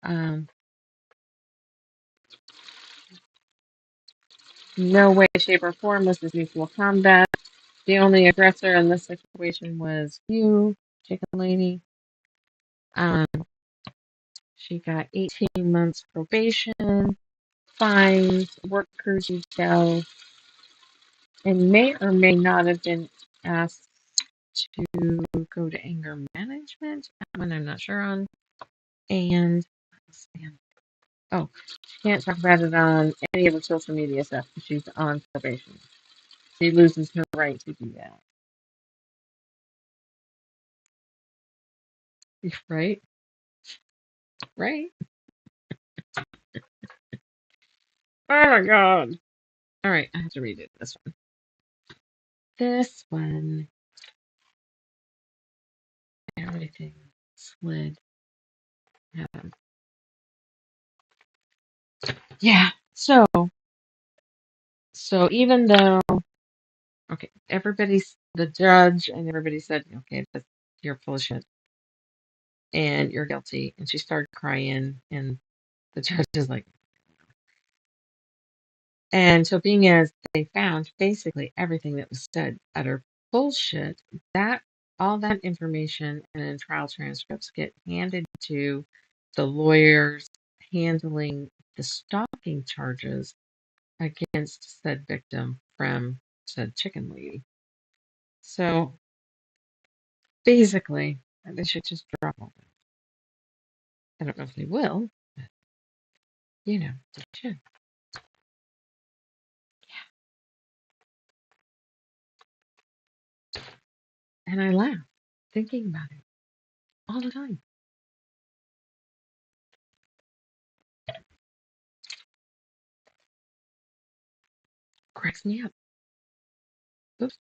um, no way, shape, or form was this mutual combat. The only aggressor in this situation was you, chicken lady. Um, she got 18 months probation, fines, work crew details, and may or may not have been asked to go to anger management. That one I'm not sure on. And oh, she can't talk about it on any of her social media stuff because she's on probation. She loses her right to do that. Right? Right? Oh my god. All right, I have to read it. This one. This one. Everything slid. Um, yeah. So even though Okay, everybody's the judge, and everybody said, okay, you're full of shit, and you're guilty. And she started crying, and the judge is like, and so being as they found basically everything that was said utter bullshit, that all that information and then trial transcripts get handed to the lawyers handling the stalking charges against said victim from said chicken lady. So basically, they should just drop all that. I don't know if they will, but they should. And I laugh thinking about it all the time. Cracks me up. Oops,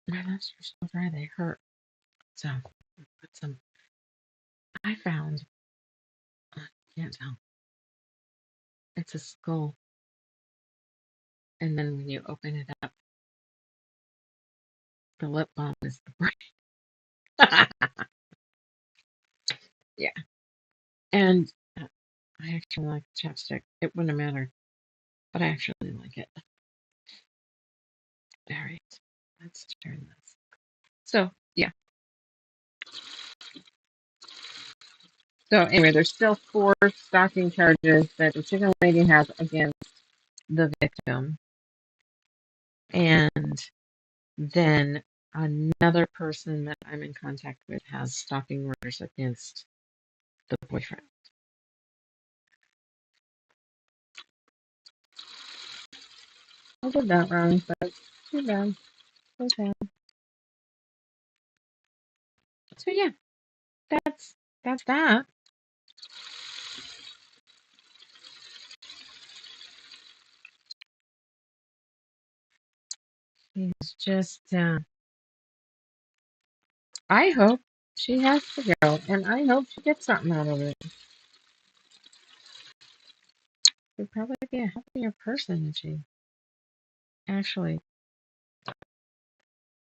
my lips are so dry they hurt. So put some. I found. Can't tell. It's a skull, and then when you open it up, the lip balm is the brain. Yeah, and I actually like the chapstick. It wouldn't have mattered, but I actually like it. All right, let's turn this. So yeah. So anyway, there's still 4 stalking charges that the chicken lady has against the victim, and then another person that I'm in contact with has stalking orders against the boyfriend. I did that wrong, but too bad. Okay. So yeah, that's that. It's just I hope she has to go, and I hope she gets something out of it. She'd probably be a happier person if she actually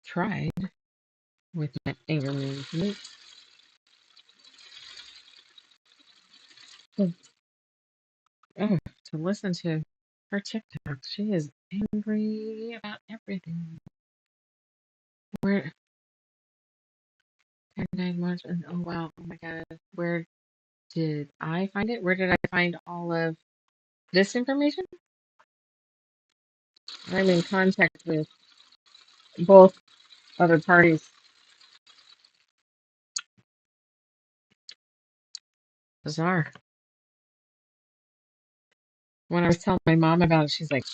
tried with that anger management. Oh, to listen to her TikTok, she is angry about everything. Where 9 months and oh wow, oh my god, where did I find it? Where did I find all of this information? I'm in contact with both other parties. Bizarre. When I was telling my mom about it, she's like,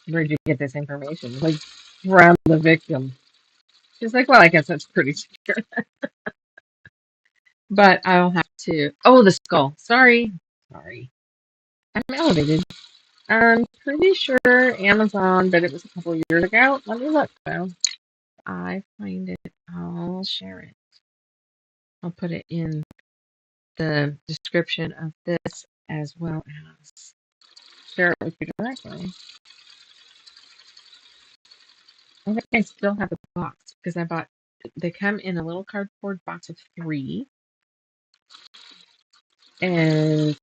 where'd you get this information? Like, from the victim. She's like, well, I guess that's pretty secure. But I'll have to. Oh, the skull. Sorry. Sorry. I'm elevated. I'm pretty sure Amazon, but it was a couple of years ago. Let me look, though. If I find it, I'll share it. I'll put it in the description of this as well as share it with you directly. I think I still have the box because they come in a little cardboard box of 3. And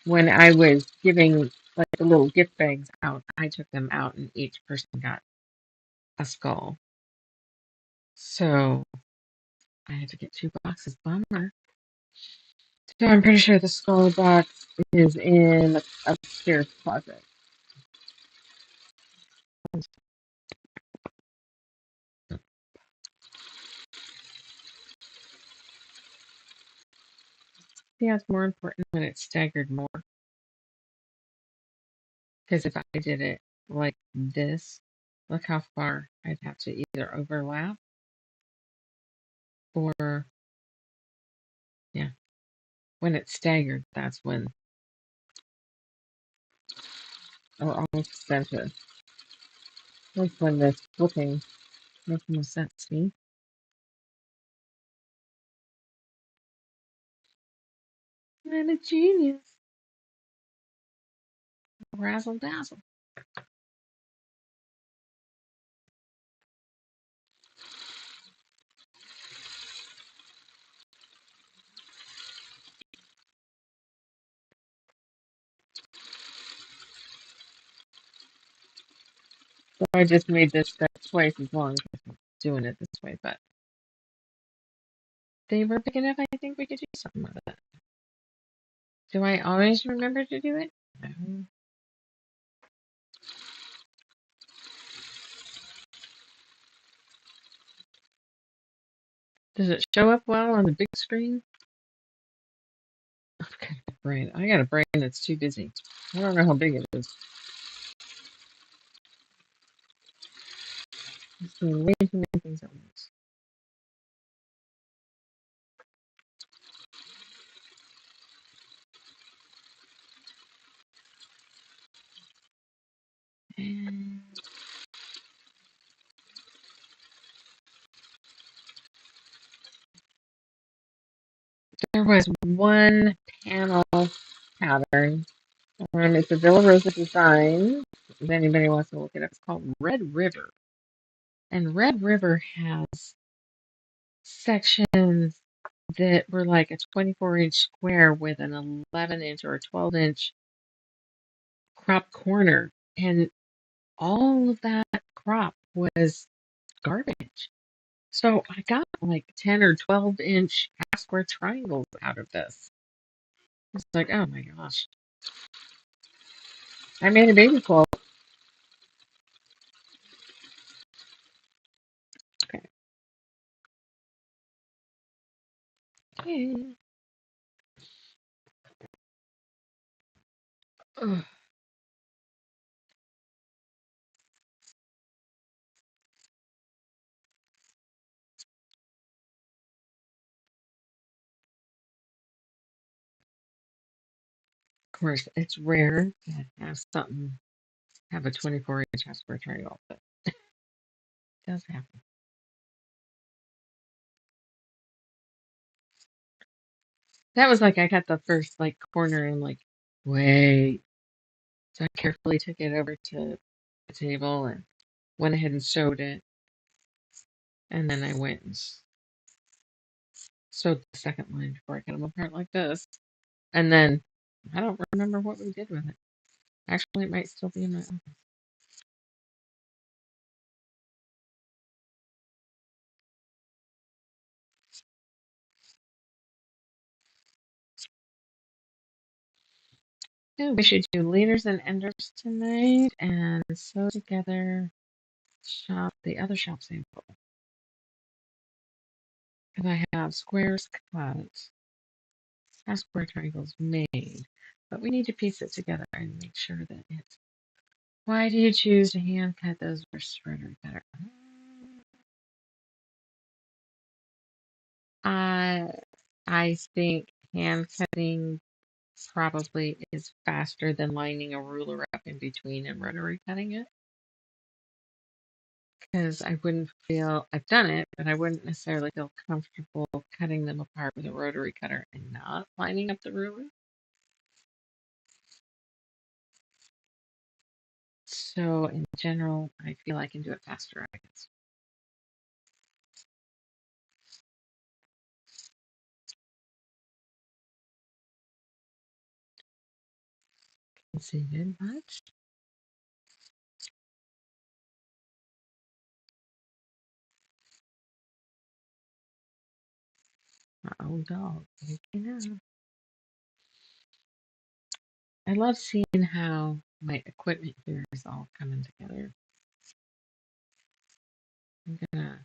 when I was giving like the little gift bags out, I took them out and each person got a skull. So I had to get 2 boxes. Bummer. So I'm pretty sure the skull box is in the upstairs closet. Yeah, it's more important when it's staggered more. Because if I did it like this, look how far I'd have to either overlap or, yeah, when it's staggered, that's when, or almost center. Like when the flipping makes no sense to me. I'm a genius. razzle dazzle. So I just made this twice as long doing it this way, but they were big enough. I think we could do something with it. Do I always remember to do it? No. Does it show up well on the big screen? I've got a brain. I got a brain that's too busy. I don't know how big it is. It's doing way too many things at once. And there was one panel pattern. It's a Villa Rosa design. If anybody wants to look it up, it's called Red River. And Red River has sections that were like a 24-inch square with an 11-inch or a 12-inch crop corner. And all of that crop was garbage. So I got like 10 or 12-inch half square triangles out of this. It's like, oh my gosh. I made a baby quilt. Okay. Okay. Ugh. Of course, it's rare to have something have a 24-inch half square triangle, but it does happen. That was like I got the first like corner and like, wait. So I carefully took it over to the table and went ahead and sewed it. And then I went and sewed the second line before I cut them apart like this. And then I don't remember what we did with it. Actually, it might still be in my office. Yeah, we should do leaders and enders tonight and sew together the other shop sample. Because I have squares cut, half square triangles made, but we need to piece it together and make sure that it's. Why do you choose to hand cut those versus rotary cutter? Uh, I think hand cutting probably is faster than lining a ruler up in between and rotary cutting it. Because I wouldn't feel, I've done it, but I wouldn't necessarily feel comfortable cutting them apart with a rotary cutter and not lining up the ruler. So in general, I feel I can do it faster, I guess. Can't see very much. My old dog, waking up. I love seeing how my equipment here is all coming together. I'm gonna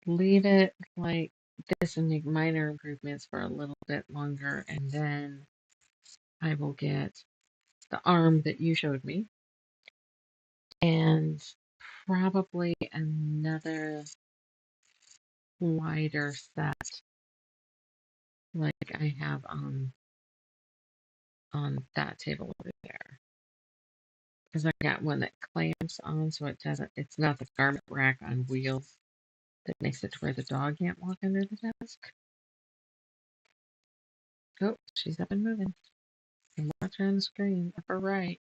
leave it like this and make minor improvements for a little bit longer, and then I will get the arm that you showed me and probably another wider set like I have on that table over there. Because I got one that clamps on so it doesn't, it's not the garment rack on wheels that makes it to where the dog can't walk under the desk. Oh, she's up and moving. And watch her on the screen, upper right.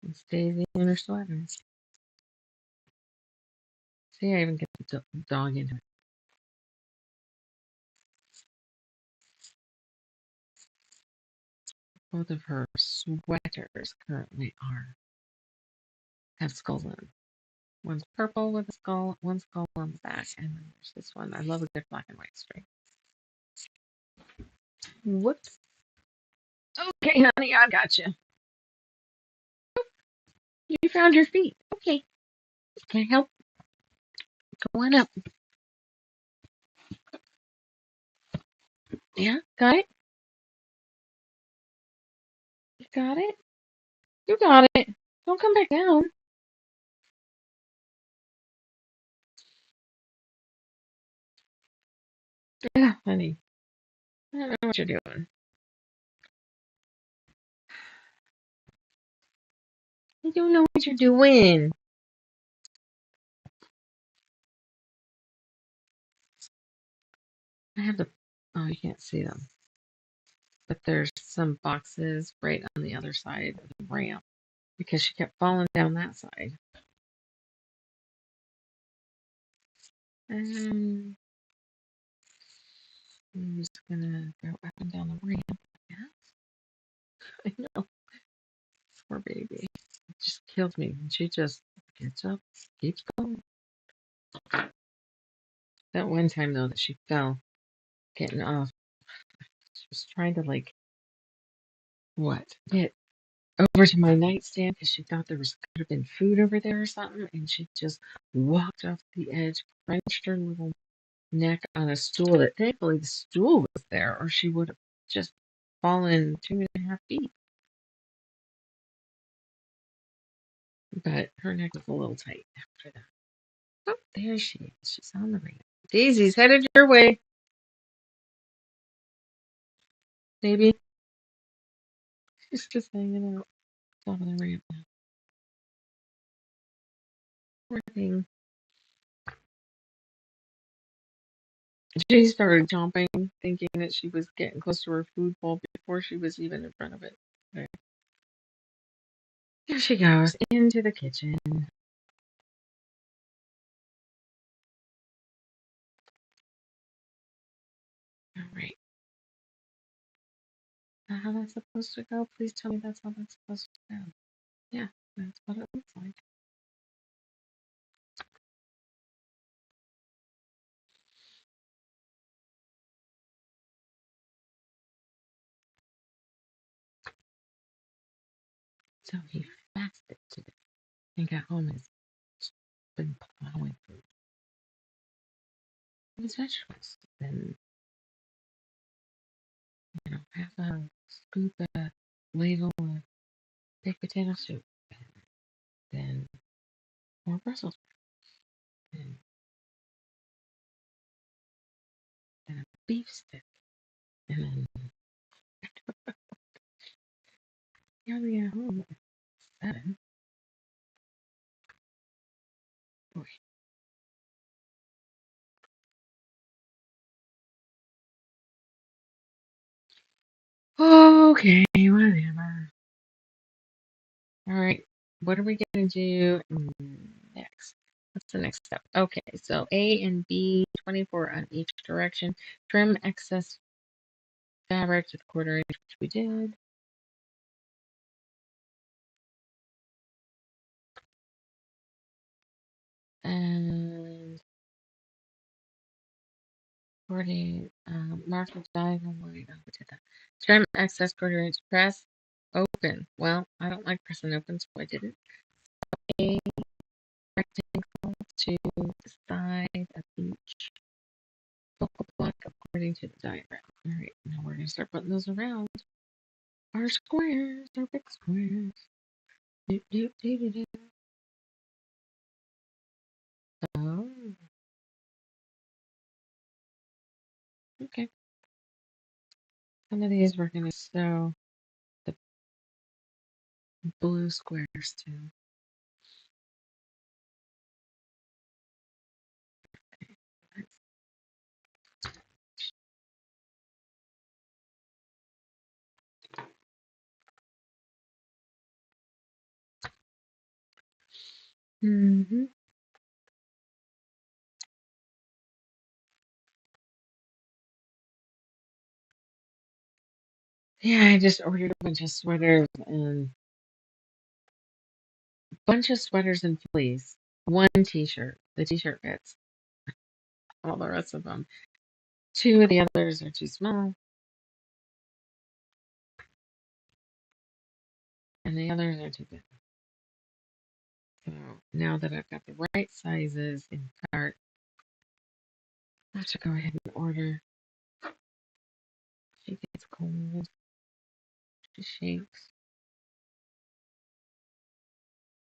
It's Daisy in her sweaters. See, I even get the dog in her. Both of her sweaters currently have skulls on. One's purple with a skull, one skull on the back, and then there's this one. I love a good black and white strip. Whoops. Okay, honey, I got you. You found your feet. Okay. Can I help? Go on up. Yeah, got it? You got it? You got it. Don't come back down. Yeah, honey. I don't know what you're doing. You don't know what you're doing. I have the. Oh, you can't see them. But there's some boxes right on the other side of the ramp because she kept falling down that side. And I'm just gonna go up and down the ramp. Yeah, I know. Poor baby. It just kills me when she just gets up, keeps going. That one time though that she fell getting off, she was trying to like get over to my nightstand because she thought there was could have been food over there or something, and she just walked off the edge, crunched her little neck on a stool. That thankfully the stool was there, or she would have just fallen 2.5 feet. But her neck was a little tight after that. Oh, there she is. She's on the ramp. Daisy's headed your way, baby. She's just hanging out top of the ramp now. Poor thing. She started jumping, thinking that she was getting close to her food bowl before she was even in front of it. There. Here she goes into the kitchen. All right. How that's supposed to go? Please tell me that's how that's supposed to go. Yeah, that's what it looks like. So he fasted today and got home and has been plowing through his vegetables. Then, half a scoop, a ladle of baked potato soup. And then more Brussels sprouts. And then a beef stick. And then he only got home at 7. Boy. Okay, whatever. All right, what are we going to do next? What's the next step? Okay, so A and B, 24 on each direction. Trim excess fabric to the 1/4 inch, which we did. And 40, mark the diagonal line. Oh, we did that. Trim excess 1/4 inch, press open. Well, I don't like pressing open, so I didn't. A rectangle to the side of each focal block according to the diagram. All right, now we're going to start putting those around our squares, our big squares. Do, do, do, do, do. Oh, okay. Some of these we're going to sew the blue squares too. Mm-hmm. Yeah, I just ordered a bunch of sweaters and fleece. One t-shirt. The t-shirt fits. All the rest of them. Two of the others are too small, and the others are too big. So now that I've got the right sizes in cart, I have to go ahead and order. She gets cold. She shakes.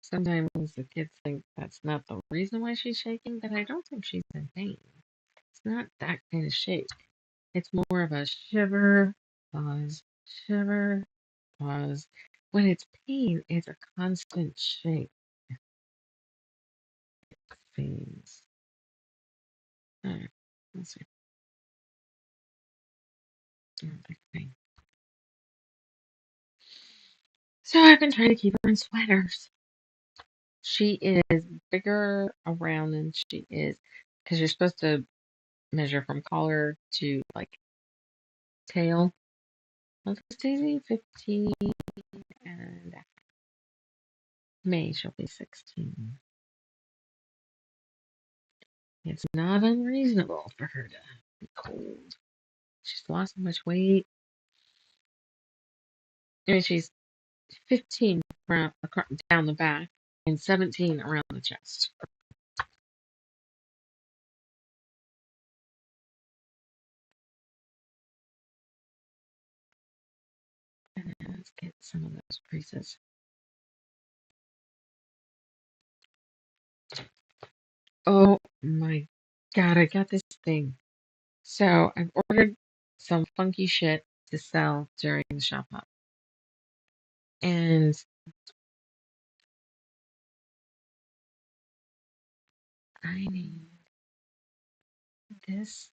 Sometimes the kids think that's not the reason why she's shaking, but I don't think she's in pain. It's not that kind of shake. It's more of a shiver, pause, shiver, pause. When it's pain, it's a constant shake. Things. Alright, let's see. Okay. So I've been trying to keep her in sweaters. She is bigger around than she is because you're supposed to measure from collar to like tail. Well, it's Daisy 15 and May she'll be 16. It's not unreasonable for her to be cold. She's lost so much weight. I mean, she's 15 down the back and 17 around the chest. And let's get some of those creases. Oh my god, I got this thing. So I've ordered some funky shit to sell during the shop up. And I need this.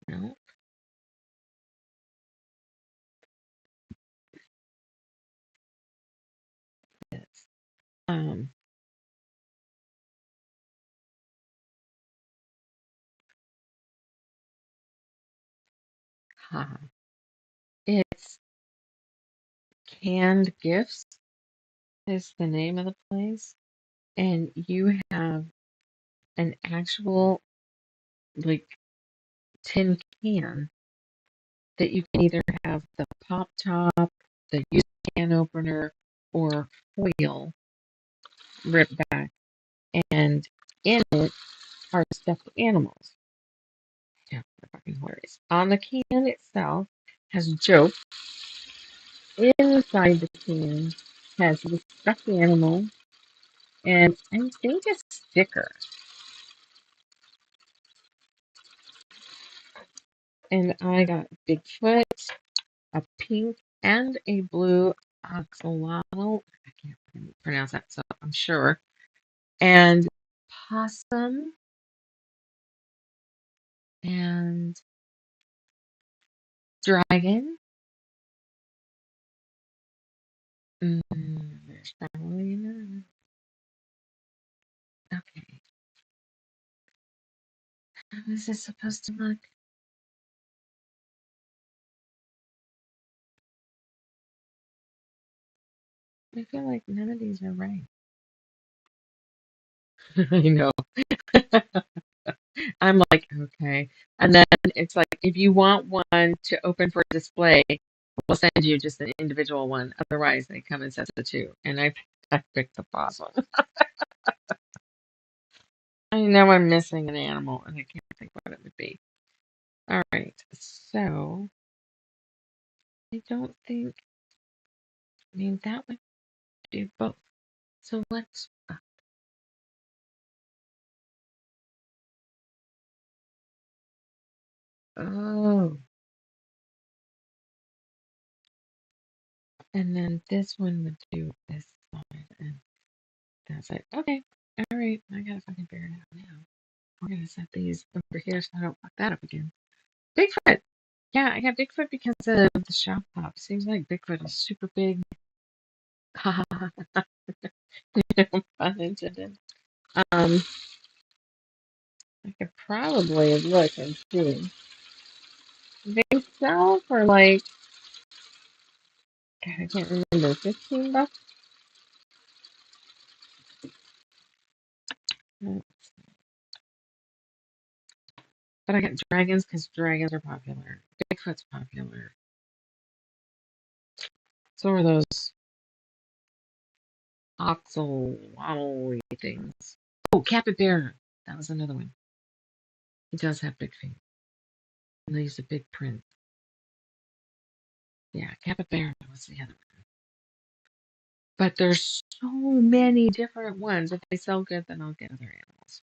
No, this. Um, ha. It's Canned Gifts is the name of the place. And you have an actual like tin can that you can either have the pop top, the used can opener, or foil ripped back. And in it are stuffed animals. Yeah, they're fucking hilarious. On the can itself has joke. Inside the can has the stuffed animal and I think a sticker. And I got Bigfoot, a pink, and a blue axolotl. I can't pronounce that, so I'm sure. And possum and dragon. There's probably another. Okay. How is this supposed to look? I feel like none of these are right. I know. I'm like, okay. And then it's like, if you want one to open for display, we'll send you just an individual one. Otherwise, they come in sets of two. And I picked the possum. I know I'm missing an animal, and I can't think what it would be. All right. So I don't think, I mean, that would do both. So let's, oh, and then this one would do this side, and that's it. Okay. All right. I gotta fucking figure it out now. We're gonna set these over here so I don't fuck that up again. Bigfoot. Yeah, I got Bigfoot because of the shop pop. Seems like Bigfoot is super big Pun intended. Um, I could probably look and see. They sell for like, God, I can't remember, $15. Mm, But I got dragons because dragons are popular. Bigfoot's popular. So are those oxalotl things. Oh, capybara. That was another one. He does have big feet. And he's a big print. Yeah, capybara was the other one. But there's so many different ones. If they sell good, then I'll get other animals.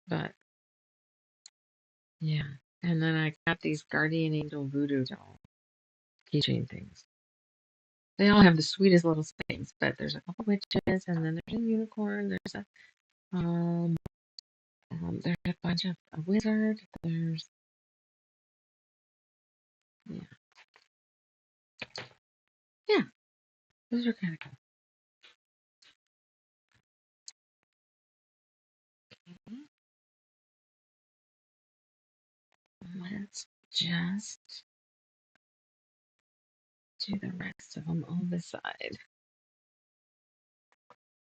But yeah. And then I got these guardian angel voodoo doll keychain things. They all have the sweetest little things, but there's a couple witches, and then there's a unicorn. Um, there's a bunch of a wizard. Yeah, yeah, those are kind of cool. Let's just do the rest of them on this side.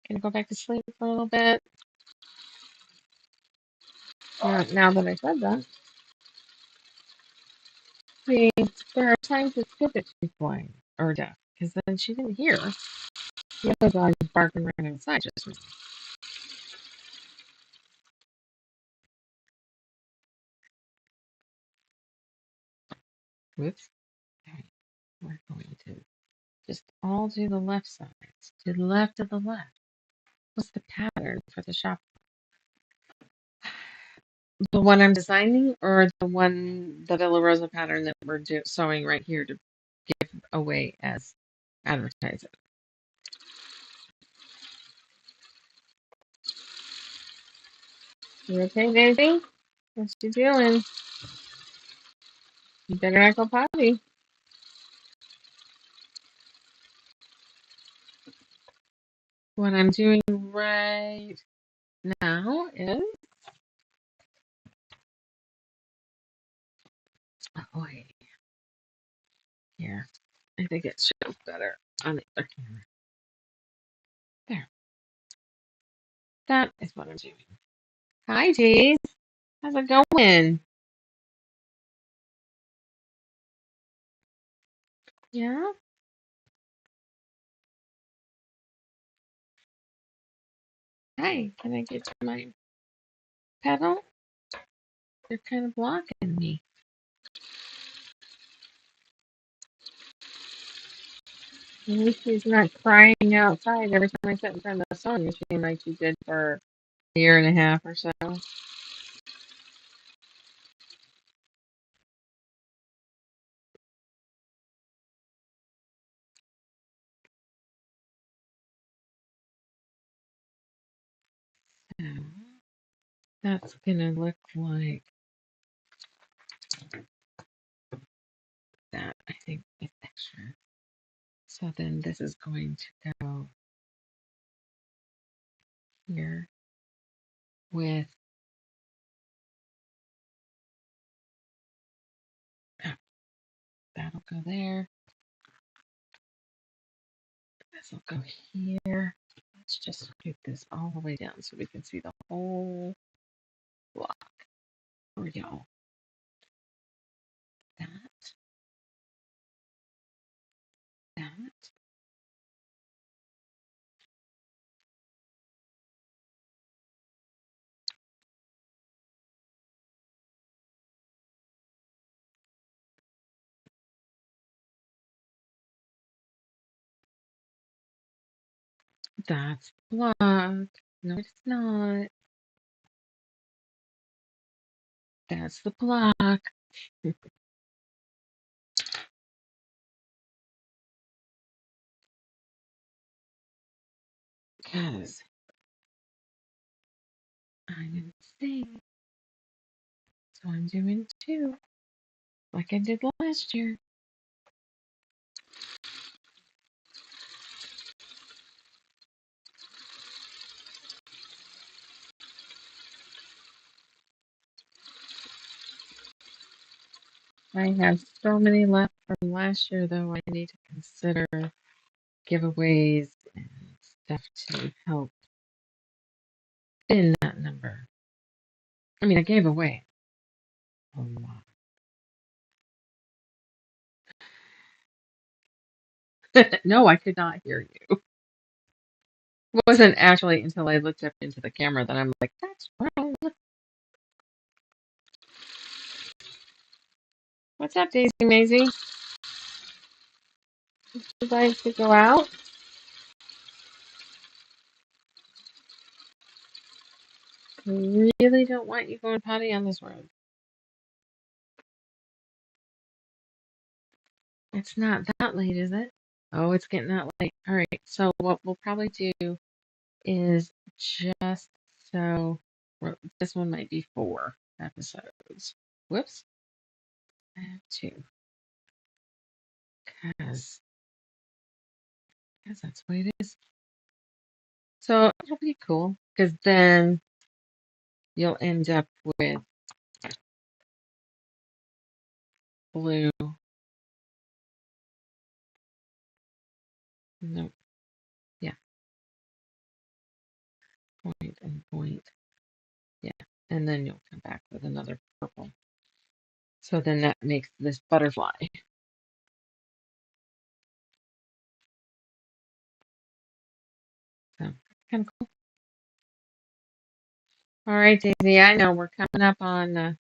Gonna go back to sleep for a little bit. Now that I said that, see, there are times it's good that she's blind or deaf, because then she didn't hear the other dog barking right outside just now. Whoops. Okay, we're going to just all do the left sides, to the left of the left. What's the pattern for the shop? The one I'm designing, or the one, the Villa Rosa pattern that we're sewing right here to give away as advertising? You okay, Daisy? What you doing? You better not go potty. What I'm doing right now is, oh wait, here. I think it shows better on the other camera. There. That is what I'm doing. Hi, Daisy. How's it going? Yeah? Hi, can I get to my pedal? You're kind of blocking me. At least she's not crying outside every time I sit in front of the sewing machine like she did for a year and a half or so. So that's gonna look like that. I think it's extra. So then this is going to go here with, oh, that'll go there. This will go here. Let's just scoot this all the way down so we can see the whole block for y'all. That, that. That's block. No, it's not. That's the block. Because I'm going to sing. So I'm doing two, like I did last year. I have so many left from last year, though. I need to consider giveaways and stuff to help in that number. I mean, I gave away a lot. No, I could not hear you. It wasn't actually until I looked up into the camera that I'm like, that's wrong. What's up, Daisy Maisie? Would you like to go out? I really don't want you going potty on this road. It's not that late, is it? Oh, it's getting that late. All right. So what we'll probably do is just so this one might be 4 episodes. Whoops. I have 2 because that's the way it is. So it'll be cool because then you'll end up with blue. No, yeah, point and point. Yeah, and then you'll come back with another purple. So then that makes this butterfly. So kind of cool. All right, Daisy. I know we're coming up on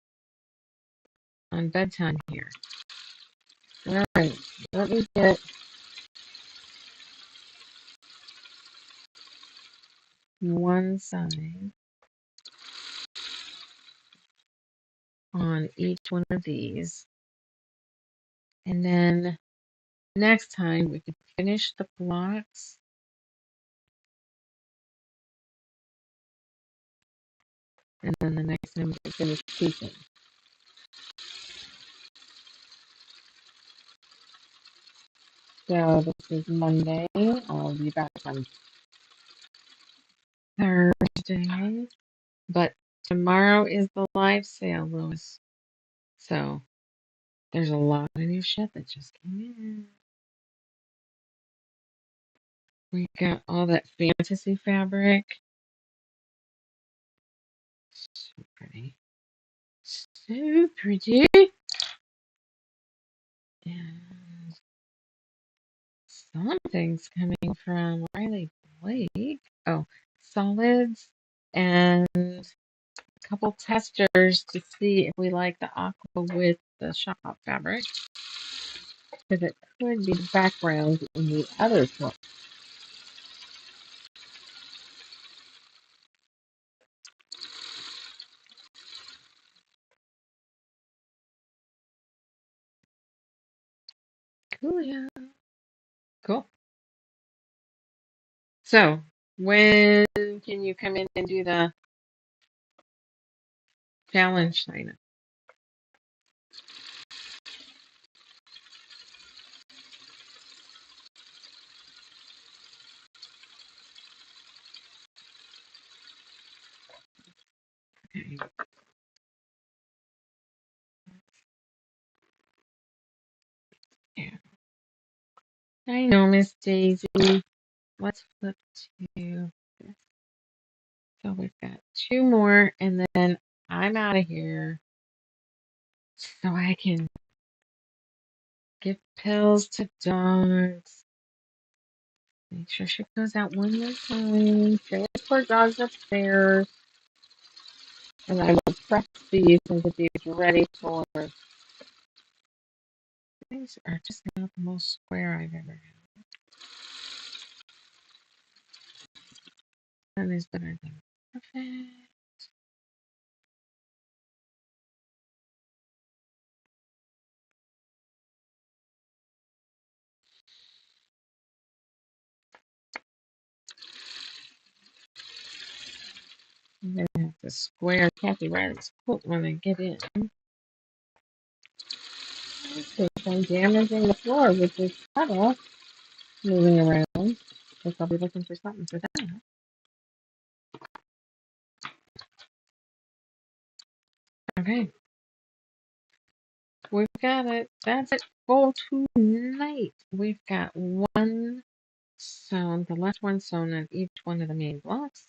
bedtime here. All right, let me get one side on each one of these, and then next time we can finish the blocks. And then the next time we can finish piecing. So this is Monday. I'll be back on Thursday. But tomorrow is the live sale, Louis. So there's a lot of new shit that just came in. We got all that fantasy fabric. So pretty. So pretty. And something's coming from Riley Blake. Oh, solids and a couple testers to see if we like the aqua with the shop fabric. Because it could be the background in the other one. Cool, yeah. Cool. So, when can you come in and do the challenge, Lena? Okay. Yeah. I know, Miss Daisy. Let's flip to this. So we've got 2 more, and then I'm out of here so I can give pills to dogs. Make sure she goes out one more time. Transfer dogs upstairs. And I will press these and get these ready for. These are just not the most square I've ever had. That is better than perfect. I'm gonna have to square Kathy Riley's quilt when I get in. Okay, so I'm damaging the floor with this puddle moving around. Guess I'll be looking for something for that. Okay. We've got it. That's it for tonight. We've got one sewn, the last one sewn on each one of the main blocks.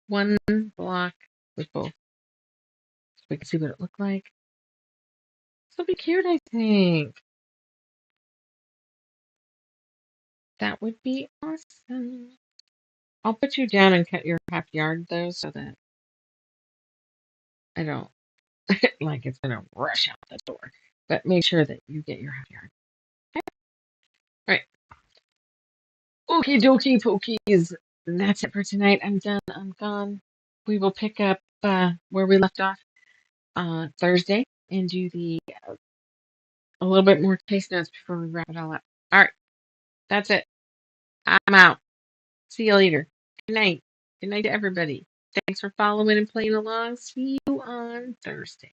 One block with both. So we can see what it looked like. This will be cute, I think. That would be awesome. I'll put you down and cut your half yard though, so that I don't like it's gonna rush out the door. But make sure that you get your half yard. Okay? All right. Okie dokie pokies. That's it for tonight. I'm done. I'm gone. We will pick up where we left off Thursday and do a little bit more taste notes before we wrap it all up. All right. That's it. I'm out. See you later. Good night. Good night to everybody. Thanks for following and playing along. See you on Thursday.